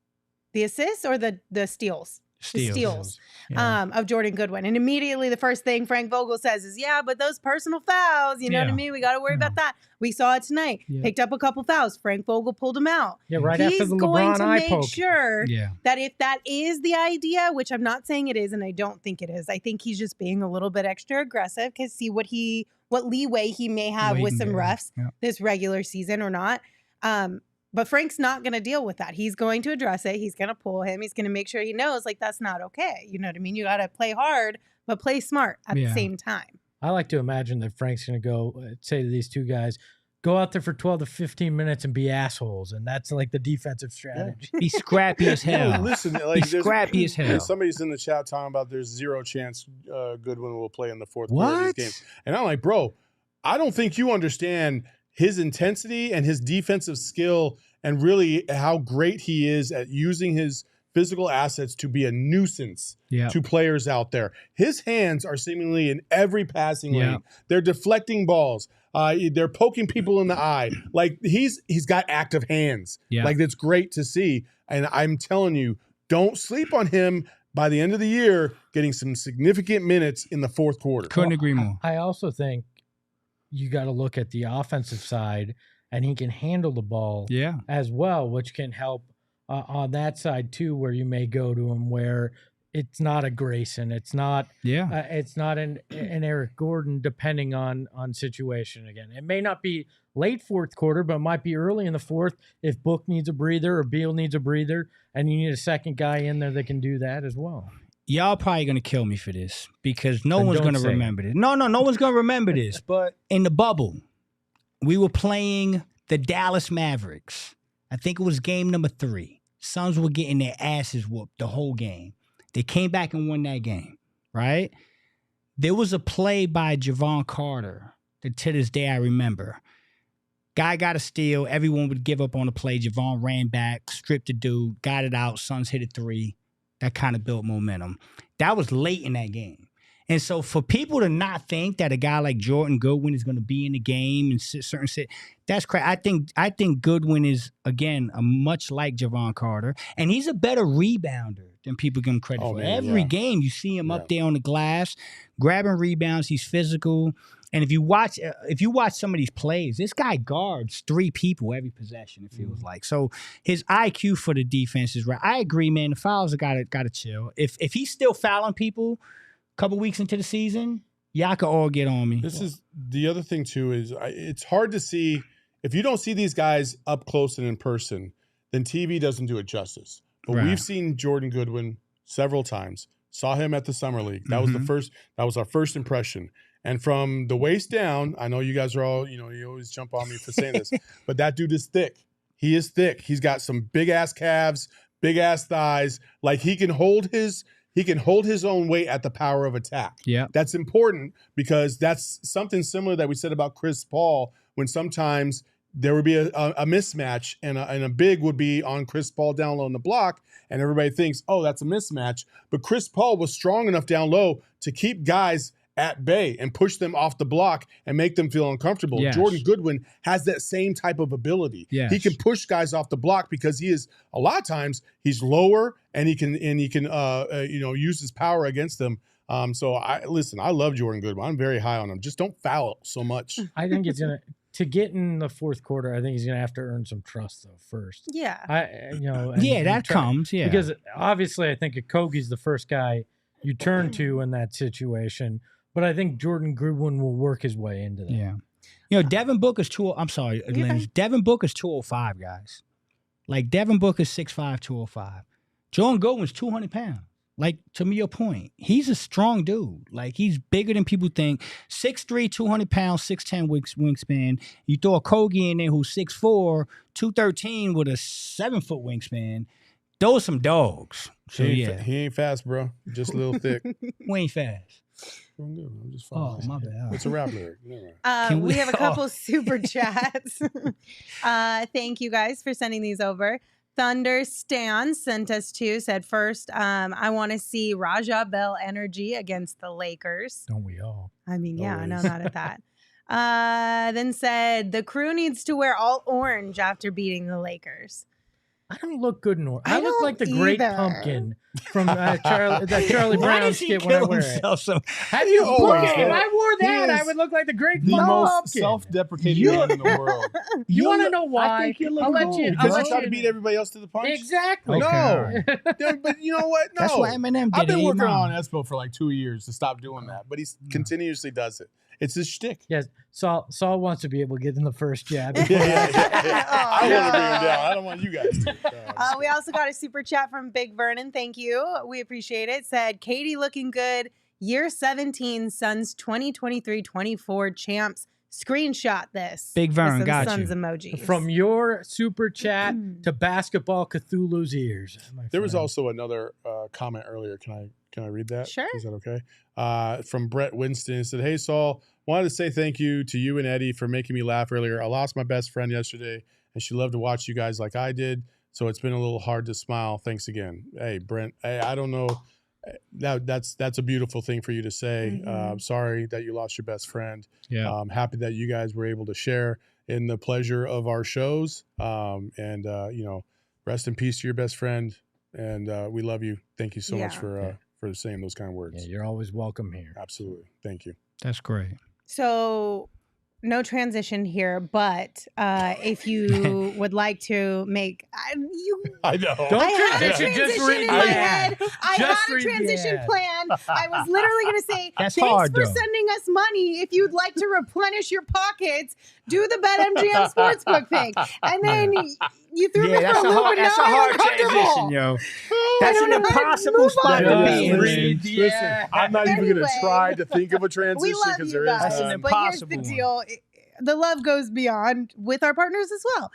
The assists or the steals? Steals of Jordan Goodwin. And immediately the first thing Frank Vogel says is, yeah, but those personal fouls, you know what I mean? We got to worry about that. We saw it tonight. Picked up a couple fouls. Frank Vogel pulled them out. Yeah, right after the LeBron eye poke. He's going to make sure that if that is the idea, which I'm not saying it is, and I don't think it is, I think he's just being a little bit extra aggressive because see what leeway he may have with some refs this regular season or not. But Frank's not going to deal with that. He's going to address it. He's going to pull him. He's going to make sure he knows, like, that's not okay. You know what I mean? You got to play hard, but play smart at the same time. I like to imagine that Frank's going to go say to these 2 guys, go out there for 12 to 15 minutes and be assholes. And that's like the defensive strategy. Be scrappy as hell. Listen, like, be scrappy as hell. Somebody's in the chat talking about there's 0 chance Goodwin will play in the 4th quarter of these games. And I'm like, bro, I don't think you understand his intensity and his defensive skill and really how great he is at using his physical assets to be a nuisance to players out there. His hands are seemingly in every passing lane. They're deflecting balls. They're poking people in the eye. Like, he's got active hands. Like, that's great to see. And I'm telling you, don't sleep on him by the end of the year getting some significant minutes in the 4th quarter. Couldn't agree more. I also think you got to look at the offensive side, and he can handle the ball as well, which can help on that side too, where you may go to him where it's not a Grayson, it's not an Eric Gordon, depending on situation. Again, it may not be late 4th quarter, but it might be early in the 4th if Book needs a breather or Beal needs a breather, and you need a second guy in there that can do that as well. Y'all probably going to kill me for this because no one's going to remember this. No one's going to remember this. But in the bubble, we were playing the Dallas Mavericks. I think it was game number 3. Suns were getting their asses whooped the whole game. They came back and won that game, right? There was a play by Javon Carter that to this day I remember. Guy got a steal. Everyone would give up on the play. Javon ran back, stripped the dude, got it out. Suns hit a three. That kind of built momentum. That was late in that game. And so for people to not think that a guy like Jordan Goodwin is going to be in the game and certain sit, that's crazy. I think Goodwin is, again, a much like Javon Carter, and he's a better rebounder than people give him credit for. Man, Every game you see him up there on the glass, grabbing rebounds. He's physical. And if you watch some of these plays, this guy guards 3 people every possession, it feels like. So his IQ for the defense is right. I agree, man. The fouls have got to chill. If he's still fouling people a couple weeks into the season, y'all can all get on me. This is the other thing, too, is it's hard to see. If you don't see these guys up close and in person, then TV doesn't do it justice. But we've seen Jordan Goodwin several times. Saw him at the Summer League. That was our first impression. And from the waist down, I know you guys are all, you always jump on me for saying this, but that dude is thick. He is thick. He's got some big ass calves, big ass thighs. Like he can hold his own weight at the power of attack. Yeah. That's important because that's something similar that we said about Chris Paul, when sometimes there would be a mismatch and a big would be on Chris Paul down low on the block, and everybody thinks, oh, that's a mismatch. But Chris Paul was strong enough down low to keep guys at bay and push them off the block and make them feel uncomfortable. Yes. Jordan Goodwin has that same type of ability. Yes. He can push guys off the block because he is, a lot of times he's lower and he can use his power against them. So I love Jordan Goodwin. I'm very high on him. Just don't foul so much. I think it's to get in the fourth quarter, I think he's gonna have to earn some trust though first. Yeah. That comes. Because obviously I think Okogie's the first guy you turn to in that situation. But I think Jordan Goodwin will work his way into that. Yeah. Devin Booker's Devin Booker's 205, guys. Like Devin Booker's 6'5", 205. Jordan Goodwin's 200 pounds. Like, to me, your point, he's a strong dude. Like, he's bigger than people think. 6'3", 200 pounds, 6'10" wingspan. You throw a Kogi in there who's 6'4", 213 with a 7-foot wingspan. Those are some dogs. So, he ain't fast, bro. Just a little thick. We ain't fast. I'm just Oh, my bad. It's a rap lyric. We have a couple super chats. Thank you guys for sending these over. Thunder Stan sent us 2, said first, I want to see Raja Bell energy against the Lakers. Don't we all? I mean, yeah, I know not at that. Then said the crew needs to wear all orange after beating the Lakers. I don't look good in orange. I look don't like the Great either. Pumpkin from Charlie Brown skit when I wear it. Have you always If I wore that, I would look like the Great The Pumpkin. most self-deprecating man in the world. You want to know why? I think you look I'll let cool. you. Because I'll you let try you to beat everybody else to the punch? Exactly. Okay. No. But you know what? No. That's what Eminem did. I've been working 89. on Espo for like 2 years to stop doing that, but he continuously does it. It's his shtick. Yes, Saul wants to be able to get in the first jab. Yeah. I want to bring him down. I don't want you guys to. We also got a super chat from Big Vernon. Thank you. We appreciate it. Said, Katie looking good. Year 17 Suns 2023-24 champs. Screenshot this. Big Vern, with some got Suns you. emojis. From your super chat to basketball Cthulhu's ears. There was also another comment earlier. Can I read that? Sure. Is that okay? From Brett Winston. He said, hey, Saul, wanted to say thank you to you and Eddie for making me laugh earlier. I lost my best friend yesterday, and she loved to watch you guys like I did, so it's been a little hard to smile. Thanks again. Hey, Brent, I don't know. That's a beautiful thing for you to say. I'm sorry that you lost your best friend. Yeah. I'm happy that you guys were able to share in the pleasure of our shows. Rest in peace to your best friend. And we love you. Thank you so much for saying those kind of words. Yeah, you're always welcome here. Absolutely. Thank you. That's great. So, no transition here, but if you would like to make, I know. I had a transition, just transition read in the my ad. head. I Just had a read the transition ad. plan. I was literally going to say, That's thanks hard, for though. sending us money. If you'd like to replenish your pockets, do the BetMGM Sportsbook thing. And then you threw me for a loop, and now I'm uncomfortable. yo. I That's don't an know how to impossible move spot on to from be in. this. Listen, I'm not even going Anyway. to try to think of a We transition love because you there is guys, That's an none. but here's the impossible deal. The love goes beyond with our partners as well.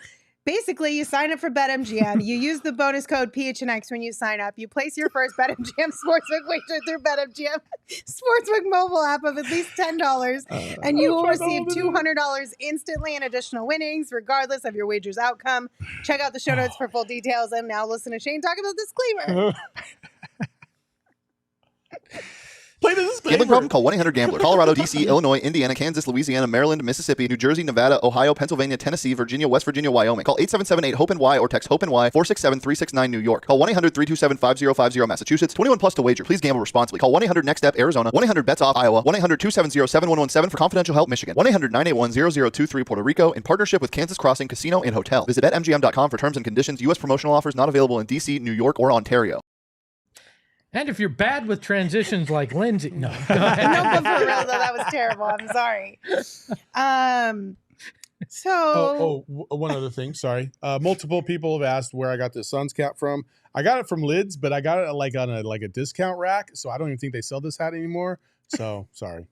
Basically, you sign up for BetMGM. You use the bonus code PHNX when you sign up. You place your first BetMGM sportsbook wager through BetMGM sportsbook mobile app of at least $10, and you will receive $200 instantly in additional winnings, regardless of your wager's outcome. Check out the show notes for full details. And now listen to Shane talk about disclaimer. Play the disclaimer. Gambling problem? Call 1-800-GAMBLER. Colorado, D.C., Illinois, Indiana, Kansas, Louisiana, Maryland, Mississippi, New Jersey, Nevada, Ohio, Pennsylvania, Tennessee, Virginia, West Virginia, Wyoming. Call 877-8-HOPENY or text HOPENY 467-369 New York. Call 1-800-327-5050 Massachusetts. 21 plus to wager. Please gamble responsibly. Call 1-800-NEXT-STEP Arizona. 1-800-BETS-OFF Iowa. 1-800-270-7117 for confidential help Michigan. 1-800-981-0023 Puerto Rico in partnership with Kansas Crossing Casino and Hotel. Visit BetMGM.com for terms and conditions. U.S. promotional offers not available in D.C., New York, or Ontario. And if you're bad with transitions like Lindsay, no, go ahead. No, but for real, though, that was terrible. I'm sorry. One other thing. Sorry. Multiple people have asked where I got the Suns cap from. I got it from Lids, but I got it like on a discount rack, so I don't even think they sell this hat anymore. So sorry.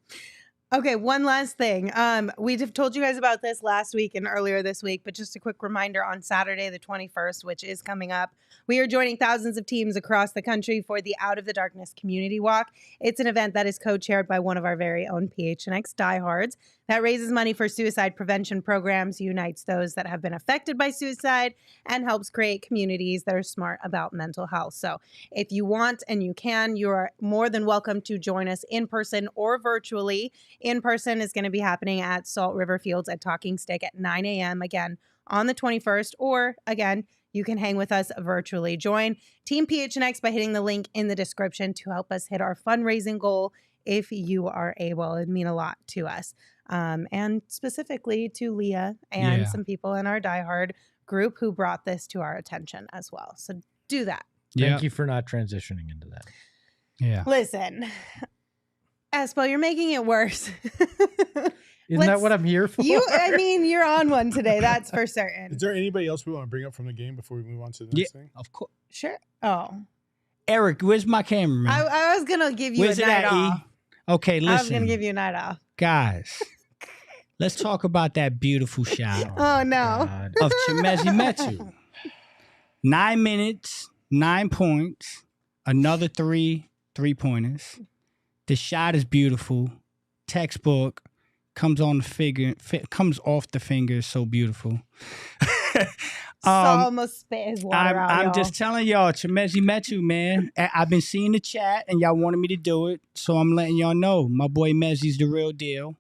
Okay, one last thing. We've told you guys about this last week and earlier this week, but just a quick reminder, on Saturday the 21st, which is coming up, we are joining thousands of teams across the country for the Out of the Darkness Community Walk. It's an event that is co-chaired by one of our very own PHNX diehards that raises money for suicide prevention programs, unites those that have been affected by suicide, and helps create communities that are smart about mental health. So if you want and you can, you are more than welcome to join us in person or virtually. In person is going to be happening at Salt River Fields at Talking Stick at 9 a.m. again on the 21st, or again, you can hang with us virtually. Join Team PHNX by hitting the link in the description to help us hit our fundraising goal if you are able. It'd mean a lot to us. And specifically to Leah and some people in our diehard group who brought this to our attention as well. So do that. Thank you for not transitioning into that. Yeah. Listen, Espo, you're making it worse. Isn't that what I'm here for? You're on one today. That's for certain. Is there anybody else we want to bring up from the game before we move on to the next thing? Of course. Sure. Oh. Eric, where's my cameraman? I was going to give you Where's a it night at, off. Okay, listen. I was going to give you a night off. Guys, let's talk about that beautiful shot Oh, no. of Chimezie Metu. 9 minutes, 9 points, another 3 3-pointers. The shot is beautiful. Textbook. Comes off the fingers, so beautiful. Almost spit his water out, I'm just telling y'all, Chimezie Metu, man. I've been seeing the chat, and y'all wanted me to do it, so I'm letting y'all know. My boy Mezzie's the real deal,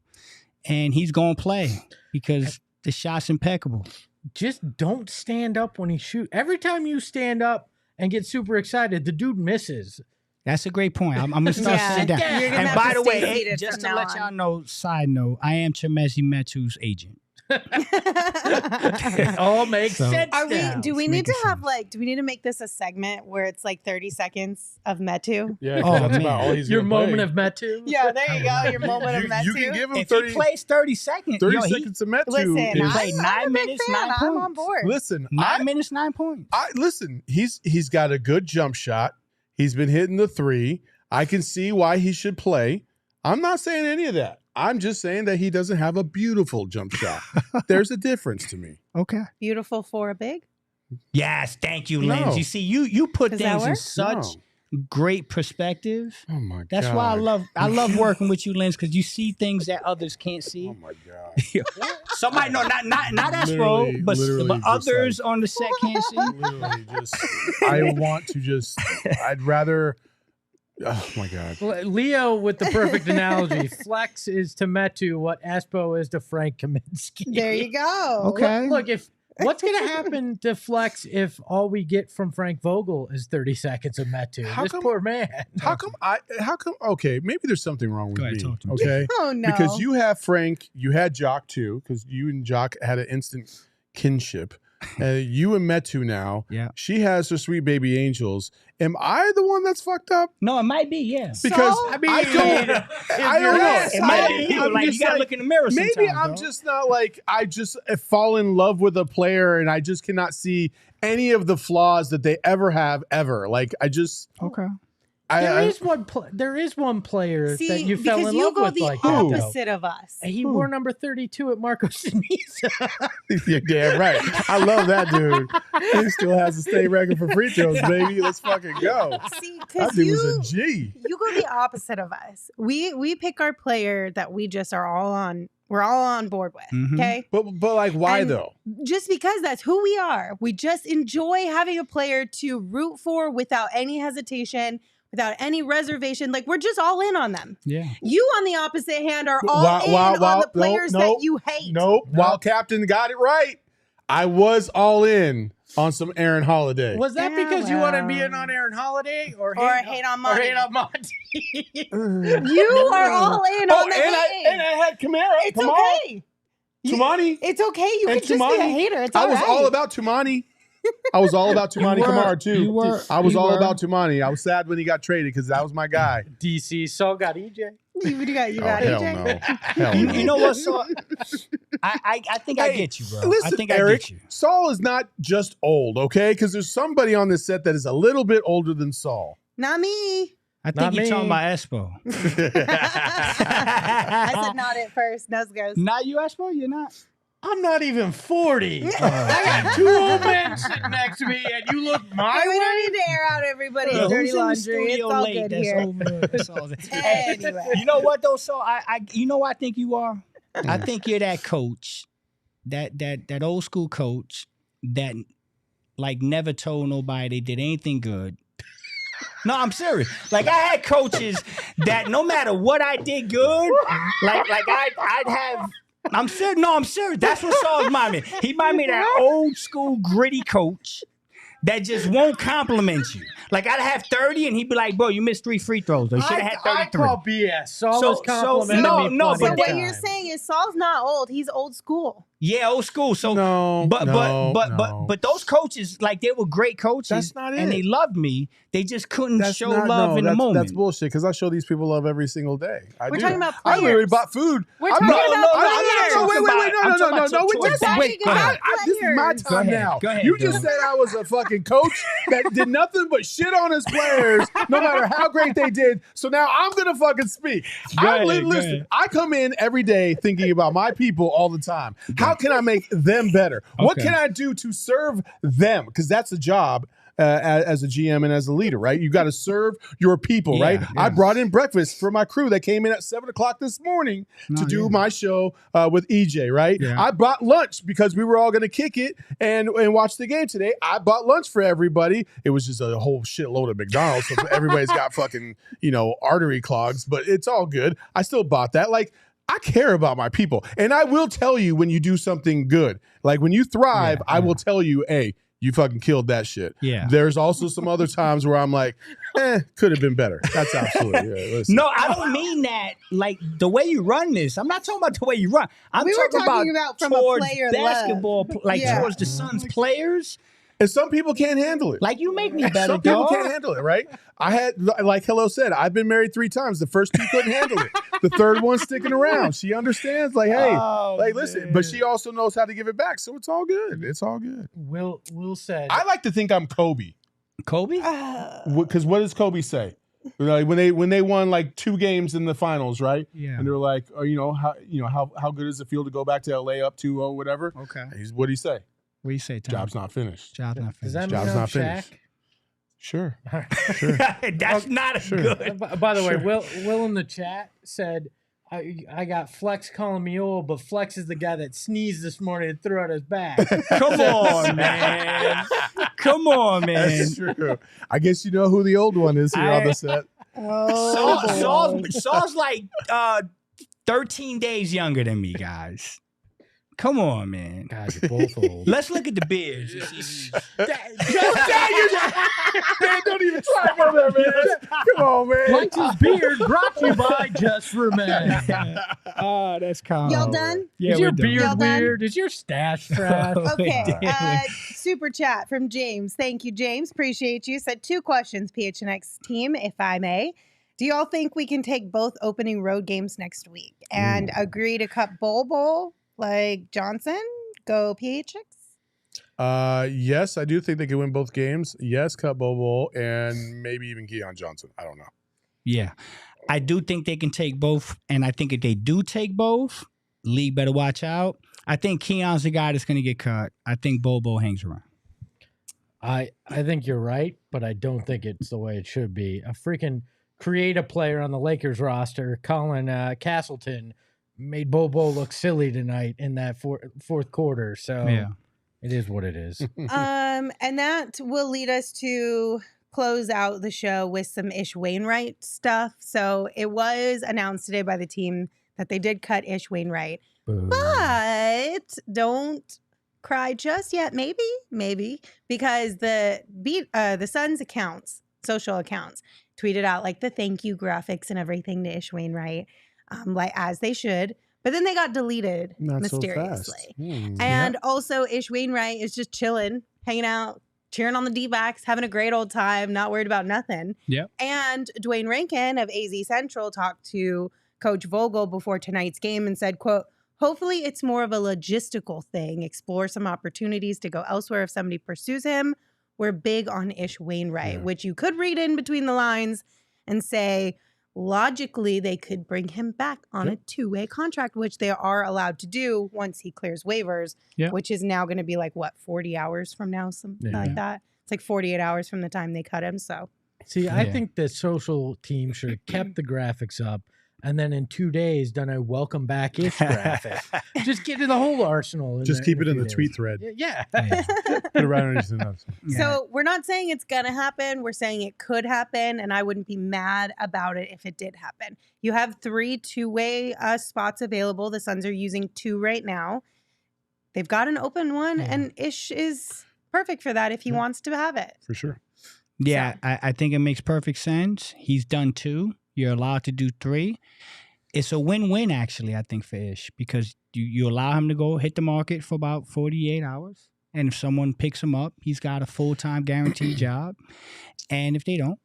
and he's going to play because the shot's impeccable. Just don't stand up when he shoots. Every time you stand up and get super excited, the dude misses. That's a great point. I'm going to start sitting down. And by the way, just to let y'all know, side note, I am Chimezie Metu's agent. It all makes sense. Do we need to make this a segment where it's like 30 seconds of Metu? Yeah, that's about all he's your gonna moment play. of Metu. Yeah, there you go. Your moment of Metu. You can give him If 30 he plays 30 seconds, 30 seconds of Metu. Listen, He played I'm 9 a big minutes, fan. 9 points. I'm on board. Listen, 9 minutes, 9 points. listen. He's got a good jump shot. He's been hitting the 3. I can see why he should play. I'm not saying any of that. I'm just saying that he doesn't have a beautiful jump shot. There's a difference to me. Okay. Beautiful for a big? Yes, thank you, No. Lens. You see, you put Does that things in work? such great perspective. Oh my god. That's why I love working with you, Lens, because you see things that others can't see. Oh my god. Somebody not Espo, Literally but just others on the set can't see. Literally I'd rather. Oh my god. Leo with the perfect analogy. Flex is to Metu what Espo is to Frank Kaminsky. There you go. Okay. Look, what's going to happen to Flex if all we get from Frank Vogel is 30 seconds of Metu? This poor man. How come? Okay, maybe there's something wrong with Go ahead, me. talk to me. Okay. Oh, no. Because you have Frank, you had Jock too, because you and Jock had an instant kinship. You and Metu now. Yeah. She has her sweet baby angels. Am I the one that's fucked up? No, it might be, yes. Because I don't know. It might be you. Like, you gotta look in the mirror sometimes. Maybe I'm just not like, I just fall in love with a player and I just cannot see any of the flaws that they ever have ever. Like, I just. Okay. There is one player See, that you fell because in you love go with the like that. though. opposite of us. He wore number 32 at Marco Sinisa. You're damn right. I love that dude. He still has the state record for free throws, baby. Let's fucking go. See, That because dude was a G. you go the opposite of us. We pick our player that we just are all on. We're all on board with. Mhm. Okay. But like, why And though? Just because that's who we are. We just enjoy having a player to root for without any hesitation, without any reservation. Like we're just all in on them. Yeah. You, on the opposite hand, are all on the players that you hate. Nope. While Captain got it right, I was all in on some Aaron Holiday. Was that Yeah, because you wanted to be well. in on Aaron Holiday or hate on Monty? Or hate on Monty? You are all in on the hate. And I had Kamara. It's Come okay. on. Tumani. It's okay. You And can just be a Tumani. hater. It's I all was right. all about Tumani. I was all about Tumani Kamara too. You were. I was you all were. about Tumani. I was sad when he got traded because that was my guy. DC Saul got EJ. You got hell EJ. no. Hell no. You know what? So I think I get you, bro. Listen, I think Eric, I get you. Saul is not just old, okay? Because there's somebody on this set that is a little bit older than Saul. Not me. I Not think you're talking me. about Espo. I said not at first. Nose goes. Not you, Espo. You're not. I'm not even 40. I got two old men sitting next to me, and you look my We way. don't need to air out everybody's Who's dirty in the laundry. It's studio all late good that's here. over- that's all that- Anyway. You know what though? So you know what I think you are? I think you're that coach, that old school coach that like never told nobody they did anything good. No, I'm serious. Like I had coaches that no matter what I did good, like I'd have. I'm serious. No, I'm serious. That's what Saul reminded me. He reminded me of that old school gritty coach that just won't compliment you. Like I'd have 30 and he'd be like, bro, you missed 3 free throws. You should have had I 33. call BS. Saul So- was complimenting no, me no, plenty So but of what times. you're saying is Saul's not old. He's old school. Yeah, old school. So No, but those coaches, like they were great coaches. That's not and it. they loved me. They just couldn't show not- love no, in the that's- moment. That's bullshit because I show these people love every single day. We're talking about I literally players. bought food. We're I'm talking not- about I'm not- players. no, wait, no. We're Just talking wait. about This is my players. Go time ahead. now. Go ahead, You just Dylan. said I was a fucking coach that did nothing but shit on his players, no matter how great they did. So now I'm gonna fucking speak. Listen, ahead. I come in every day thinking about my people all the time. How can I make them better? What Okay. can I do to serve them? Because that's a job. As a GM and as a leader, right? You got to serve your people, Yeah, right? yeah. I brought in breakfast for my crew that came in at 7:00 this morning to do my show with EJ, right? Yeah. I bought lunch because we were all going to kick it and watch the game today. I bought lunch for everybody. It was just a whole shitload of McDonald's, so everybody's got fucking, artery clogs, but it's all good. I still bought that. Like, I care about my people. And I will tell you when you do something good. Like when you thrive, I will tell you, hey, you fucking killed that shit. Yeah. There's also some other times where I'm like, could have been better. That's absolutely. Yeah, listen. No, I don't mean that. Like the way you run this, I'm not talking about the way you run. I'm We were talking talking about from a towards player basketball, like Yeah. towards the Suns players. And some people can't handle it. Like you make me better, Some people dog. can't handle it, right? I had, like Hello said, I've been married 3 times. The first 2 couldn't handle it. The third one's sticking around. She understands, like, hey, Oh, listen. But she also knows how to give it back. So it's all good. It's all good. Will said. I like to think I'm Kobe. Kobe? Because what does Kobe say? Like when they won like 2 games in the finals, right? Yeah. And they were like, how good does it feel to go back to LA up 2-0, whatever? Okay. What do you say? What do you say, Tom? Job's not finished. Job's not Does finished. that mean Job's I'm not Shaq? finished. Sure. That's not a good. By the way, Will in the chat said, I got Flex calling me old, but Flex is the guy that sneezed this morning and threw out his bag. Come on, man. Come on, man. That's true. I guess you know who the old one is here on the set. Saul's like 13 days younger than me, guys. Come on, man. God, you're both old. Let's look at the beards. Man, don't even try to go there, man. Come on, man. Flex's beard brought to you by Just for Men. Oh, that's calm. Y'all done? Yeah, Is your we're done. beard Y'all done? weird? Is your stash trash? Okay. Super chat from James. Thank you, James. Appreciate you. Said 2 questions, PHNX team, if I may. Do y'all think we can take both opening road games next week and agree to cut Bowl like Johnson? Go PHX? Yes, I do think they can win both games. Yes, cut Bobo and maybe even Keon Johnson. I don't know. Yeah. I do think they can take both, and I think if they do take both, league better watch out. I think Keon's the guy that's going to get cut. I think Bobo hangs around. I think you're right, but I don't think it's the way it should be. A freaking creative player on the Lakers roster, Colin Castleton, made Bobo look silly tonight in that fourth quarter. So Yeah. it is what it is. And that will lead us to close out the show with some Ish Wainright stuff. So it was announced today by the team that they did cut Ish Wainright, but don't cry just yet. Maybe because the Suns accounts, social accounts, tweeted out like the thank you graphics and everything to Ish Wainright, like as they should. But then they got deleted mysteriously. And also Ish Wainright is just chilling, hanging out, cheering on the D-backs, having a great old time, not worried about nothing. Yep. And Dwayne Rankin of AZ Central talked to Coach Vogel before tonight's game and said, quote, hopefully it's more of a logistical thing. Explore some opportunities to go elsewhere if somebody pursues him. We're big on Ish Wainright, which you could read in between the lines and say, logically, they could bring him back on a two-way contract, which they are allowed to do once he clears waivers, which is now going to be like, 40 hours from now, something like that. It's like 48 hours from the time they cut him. So, see, I think the social team should have kept the graphics up and then in 2 days done a welcome back-ish graphic. Just get to the whole arsenal. Just keep it in the tweet thread. Yeah. Put it right underneath the notes. So we're not saying it's going to happen. We're saying it could happen, and I wouldn't be mad about it if it did happen. You have 3 two-way spots available. The Suns are using 2 right now. They've got an open one, and Ish is perfect for that if he wants to have it. For sure. Yeah, so. I think it makes perfect sense. He's done 2. You're allowed to do 3. It's a win-win, actually, I think, for Ish, because you allow him to go hit the market for about 48 hours. And if someone picks him up, he's got a full-time guaranteed job. And if they don't,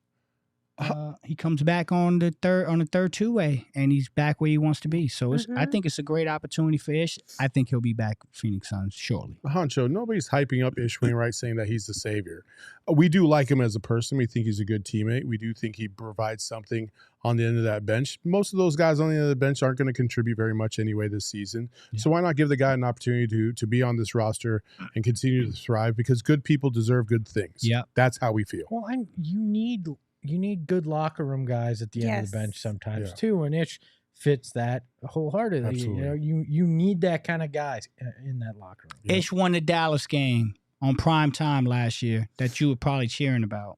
he comes back on the third two-way, and he's back where he wants to be. So I think it's a great opportunity for Ish. I think he'll be back with Phoenix Suns shortly. Honcho, nobody's hyping up Ish Wainright saying that he's the savior. We do like him as a person. We think he's a good teammate. We do think he provides something on the end of that bench. Most of those guys on the end of the bench aren't going to contribute very much anyway this season. So why not give the guy an opportunity to be on this roster and continue to thrive? Because good people deserve good things. Yeah, that's how we feel. Well, you need good locker room guys at the end of the bench sometimes too, and Ish fits that wholeheartedly. Absolutely. You need that kind of guys in that locker room. Yeah. Ish won the Dallas game on prime time last year that you were probably cheering about.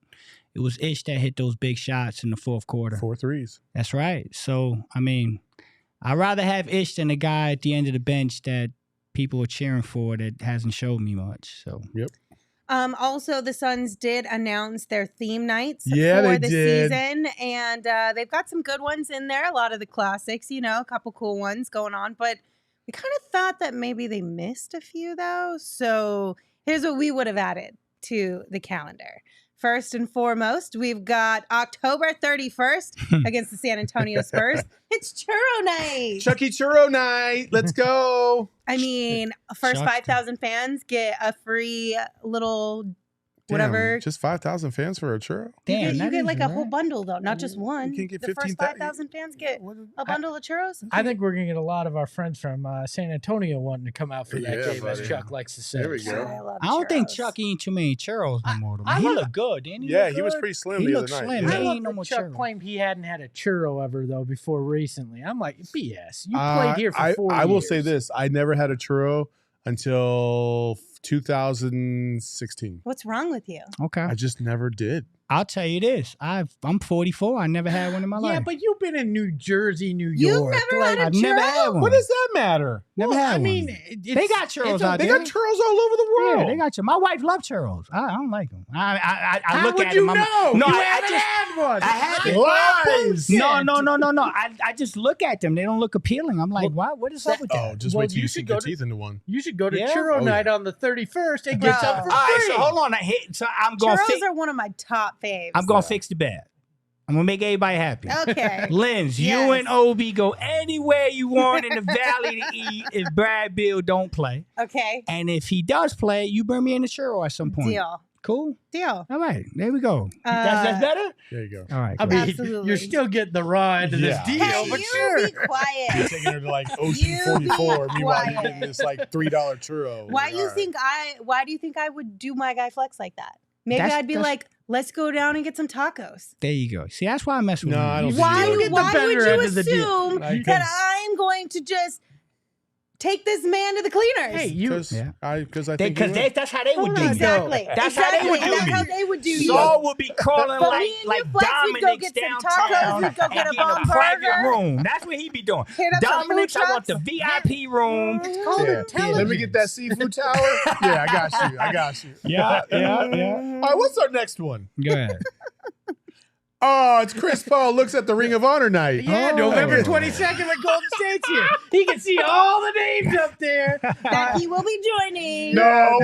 It was Ish that hit those big shots in the fourth quarter. 4 threes. That's right. So, I mean, I'd rather have Ish than a guy at the end of the bench that people are cheering for that hasn't showed me much. So, yep. Also, the Suns did announce their theme nights for the season, and they've got some good ones in there. A lot of the classics, a couple cool ones going on. But we kind of thought that maybe they missed a few, though. So here's what we would have added to the calendar. First and foremost, we've got October 31st against the San Antonio Spurs. It's Churro Night. Chucky Churro Night. Let's go. I mean, first 5,000 fans get a free little whatever. Just 5,000 fans for a churro? Damn, you get like a whole bundle, though, not just one. You can get the first 5,000 fans get a bundle of churros. I think we're going to get a lot of our friends from San Antonio wanting to come out for that game, as Chuck likes to say. There we go. I don't think Chuck eating too many churros no more. He looked good, didn't he? Yeah, he was pretty slim the other night. Slim. I love no that more Chuck churros. claimed he hadn't had a churro ever, though, before recently. I'm like, BS. You played here for 4 years. I will say this. I never had a churro until 2016. What's wrong with you? Okay. I just never did. I'll tell you this. I'm 44. I never had one in my life. Yeah, but you've been in New Jersey, New You've York. never had a I've never had one. What does that matter? Never had one. They got churros out there. They got churros all over the world. Yeah, they got churros. My wife loves churros. I don't like them. I How look would at you them. know? No, you I haven't just had one. I had Lies. No. I just look at them. They don't look appealing. I'm like, what is up with that? Oh, just wait till you sink your teeth into one. You should go to Yeah? churro night on the 31st and get some for free. All right, so hold on. So I'm going to Churros are one of my top faves. I'm going to fix the bed. I'm gonna make everybody happy. Okay. Lens, you Yes. and Obi go anywhere you want in the valley to eat if Brad Bill don't play. Okay. And if he does play, you bring me in the churro at some point. Deal. Cool? Deal. All right. There we go. That's better? There you go. All right. I Cool. mean, Absolutely. you're still getting the raw end of this Yeah. deal, Hey, but you sure. be quiet. You're taking her to like You be OT 44. Meanwhile, you're quiet. getting this like $3 churro. Why Like, do you all right. think Why do you think I would do my guy flex like that? Maybe I'd be That's- like, let's go down and get some tacos. There you go. See, that's why I mess with No, him. I don't He's- think Why, you get the why better would end you of the deal. assume Like, that 'cause- I'm going to just take this man to the cleaners? Hey, you. Because Yeah. I think you would. That's how they would Hold do on, me. Exactly. That's how they would do That's me. how they would do you. Saul would be calling But like me and you, Flex, we'd go Dominic's get some downtown tacos, we'd go and get a a bomb private burger. room. That's what he'd be doing. Hit up some food Dominic's, I want the trucks. VIP room. It's called Yeah. intelligence. Let me get that seafood tower. Yeah, I got you. Yeah. All right, what's our next one? Go ahead. Oh, it's Chris Paul looks at the Ring of Honor night. Yeah, Oh. November 22nd when Golden State's here. He can see all the names up there. That he will be joining. No.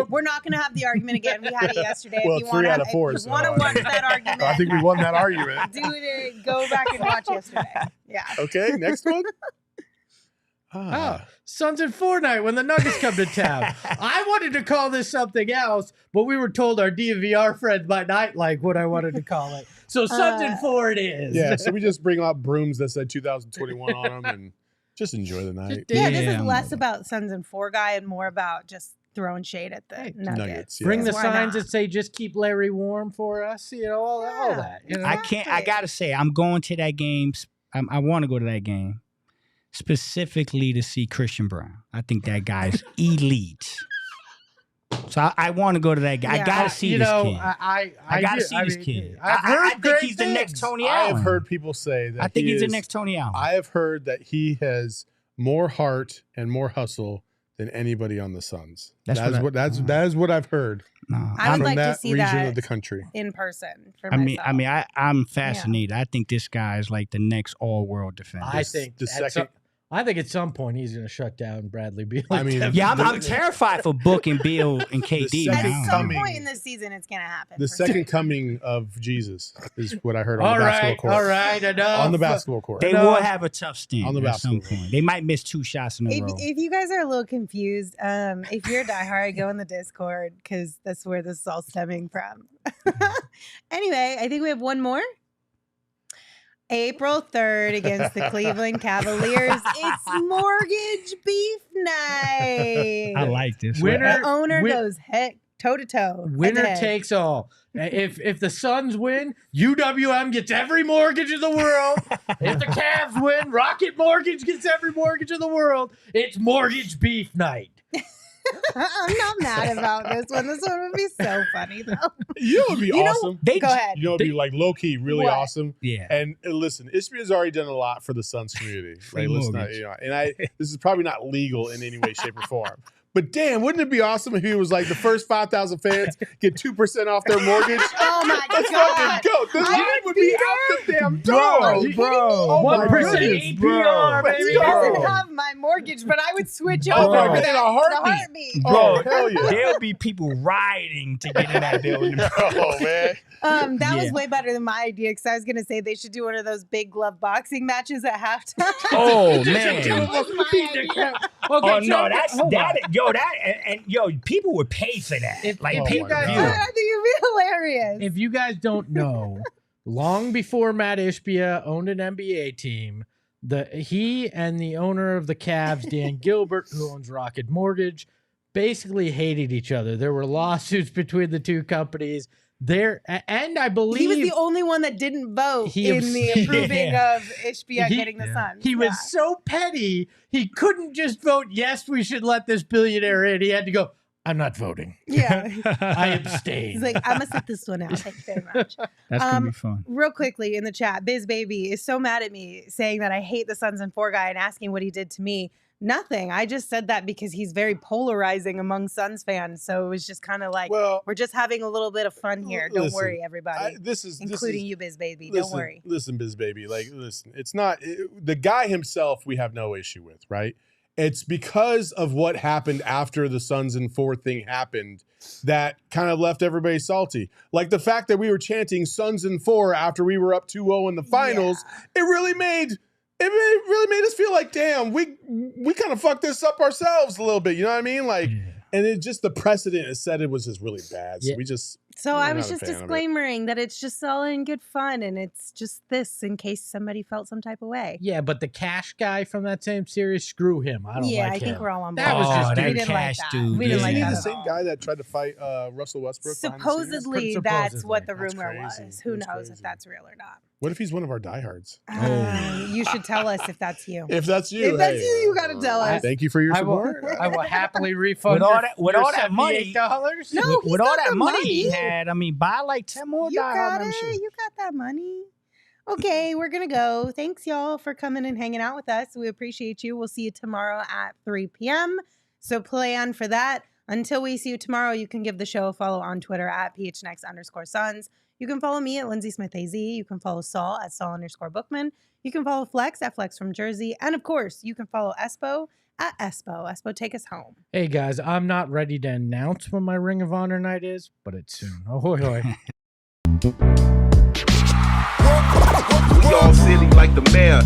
We're not going to have the argument again. We had it yesterday. Well, if you 3 wanna, out of 4, If you so, want to watch that argument, I think we won that argument. do it. Go back and watch yesterday. Yeah. Okay, next one. Oh, Suns and Fortnite when the Nuggets come to town. I wanted to call this something else, but we were told our DVR friends might not like what I wanted to call it. So Suns and 4 it is. Yeah, so we just bring out brooms that said 2021 on them and just enjoy the night. Yeah, this Yeah. is less about Suns and 4 guy and more about just throwing shade at the Nuggets. Nuggets, yeah. Bring the Why signs not? that say just keep Larry warm for us, all that. You know? I can't. I gotta say, I'm going to that game. I want to go to that game specifically to see Christian Brown. I think that guy's elite. So I want to go to that guy. Yeah. I gotta see this kid. I gotta do. see this mean, kid. I've I heard think great he's the next things. Tony I Allen. have heard people say that I think he's the is- next Tony Allen. I have heard that he has more heart and more hustle than anybody on the Suns. That's what That is what I've heard No, I would from like to that see region that of the country. in person for I mean, myself. I'm fascinated. I think this guy is like the next all-world defender. I think the second. I think at some point he's going to shut down Bradley Beal. I mean, yeah, I'm terrified for Book and Bill and KD. second man. At some coming- point in this season, it's going to happen. The for sure. second coming of Jesus is what I heard on all the basketball right, court. all right, enough. On the basketball court. They No. will have a tough stint On the at some basketball. point. They might miss 2 shots in a row. If you guys are a little confused, if you're a diehard, go in the Discord because that's where this is all stemming from. Anyway, I think we have one more. April 3rd against the Cleveland Cavaliers. It's mortgage beef night. I like this. Winner- The owner Win- goes head toe to toe. Winner head-to-head. takes all. If the Suns win, UWM gets every mortgage in the world. If the Cavs win, Rocket Mortgage gets every mortgage in the world. It's mortgage beef night. I'm not mad about this one. This one would be so funny though. You know what would be You know- awesome? Go ahead. You know what would be like low key really What? awesome? Yeah. And listen, Ishbia's already done a lot for the Suns community. Free Right? Let's not, mortgage. this is probably not legal in any way, shape, or form. But damn, wouldn't it be awesome if he was like the first 5,000 fans get 2% off their mortgage? Oh my Let's god. fucking go. This I dude would would be be out the damn door. Bro, Oh my 1% goodness, APR, Let's baby. He doesn't go. have my mortgage, but I would switch Oh, over in for a that heartbeat. in a Oh, Bro, hell yeah. there'll be people rioting to get in that building. Oh, man. That was Yeah. way better than my idea because I was gonna say they should do one of those big glove boxing matches at halftime. Oh Two man. of us my beat the idea. crap. Oh Okay, no, so- that's hold on. that, people would pay for that. If- like if pay you per guys- view. I think it'd be hilarious. If you guys don't know, long before Matt Ishbia owned an NBA team, he and the owner of the Cavs, Dan Gilbert, who owns Rocket Mortgage, basically hated each other. There were lawsuits between the two companies. And I believe he was the only one that didn't vote He in the approving of Ishbia He- getting the Suns. he was so petty, he couldn't just vote, yes, we should let this billionaire in. He had to go, I'm not voting. Yeah. I abstain. He's like, I'm gonna sit this one out. Thank you very much. That's gonna be fun. Real quickly in the chat, Biz Baby is so mad at me saying that I hate the Suns and 4 guy and asking what he did to me. Nothing. I just said that because he's very polarizing among Suns fans. So it was just kind of like, Well, we're just having a little bit of fun here. Don't listen, worry, everybody, including you, Biz Baby. Don't listen, worry. Listen, Biz Baby. Like, listen, it's not the guy himself we have no issue with, right? it's because of what happened after the Suns and 4 thing happened that kind of left everybody salty. Like the fact that we were chanting Suns and 4 after we were up 2-0 in the finals, it really made us feel like, damn, we kind of fucked this up ourselves a little bit. You know what I mean? Like, and it just, the precedent it set, it was just really bad. So I was just disclaimering that it's just all in good fun, and it's just this in case somebody felt some type of way. Yeah, but the Cash guy from that same series, screw him. I don't like him. Yeah, I think we're all on board. That was just we didn't like that. Dude. We didn't like that. The same guy that tried to fight Russell Westbrook. Supposedly, that's what the rumor was. Who knows crazy. if that's real or not? What if he's one of our diehards? You should tell us if that's you. If that's you, if that's you, you got to tell us. Thank you for your support. I will happily refund with all that money. $78. No, with all that money he had, I mean, buy like 10 more You got it. memberships. You got that money. Okay, we're going to go. Thanks, y'all, for coming and hanging out with us. We appreciate you. We'll see you tomorrow at 3 p.m. So plan for that. Until we see you tomorrow, you can give the show a follow on Twitter at PHNX_Suns. You can follow me at Lindsay Smith AZ. You can follow Saul at Saul_Bookman. You can follow Flex at Flex from Jersey. And of course, you can follow Espo at Espo. Espo, take us home. Hey, guys, I'm not ready to announce when my Ring of Honor night is, but it's soon. Ahoy, hoy. We all silly like the mayor.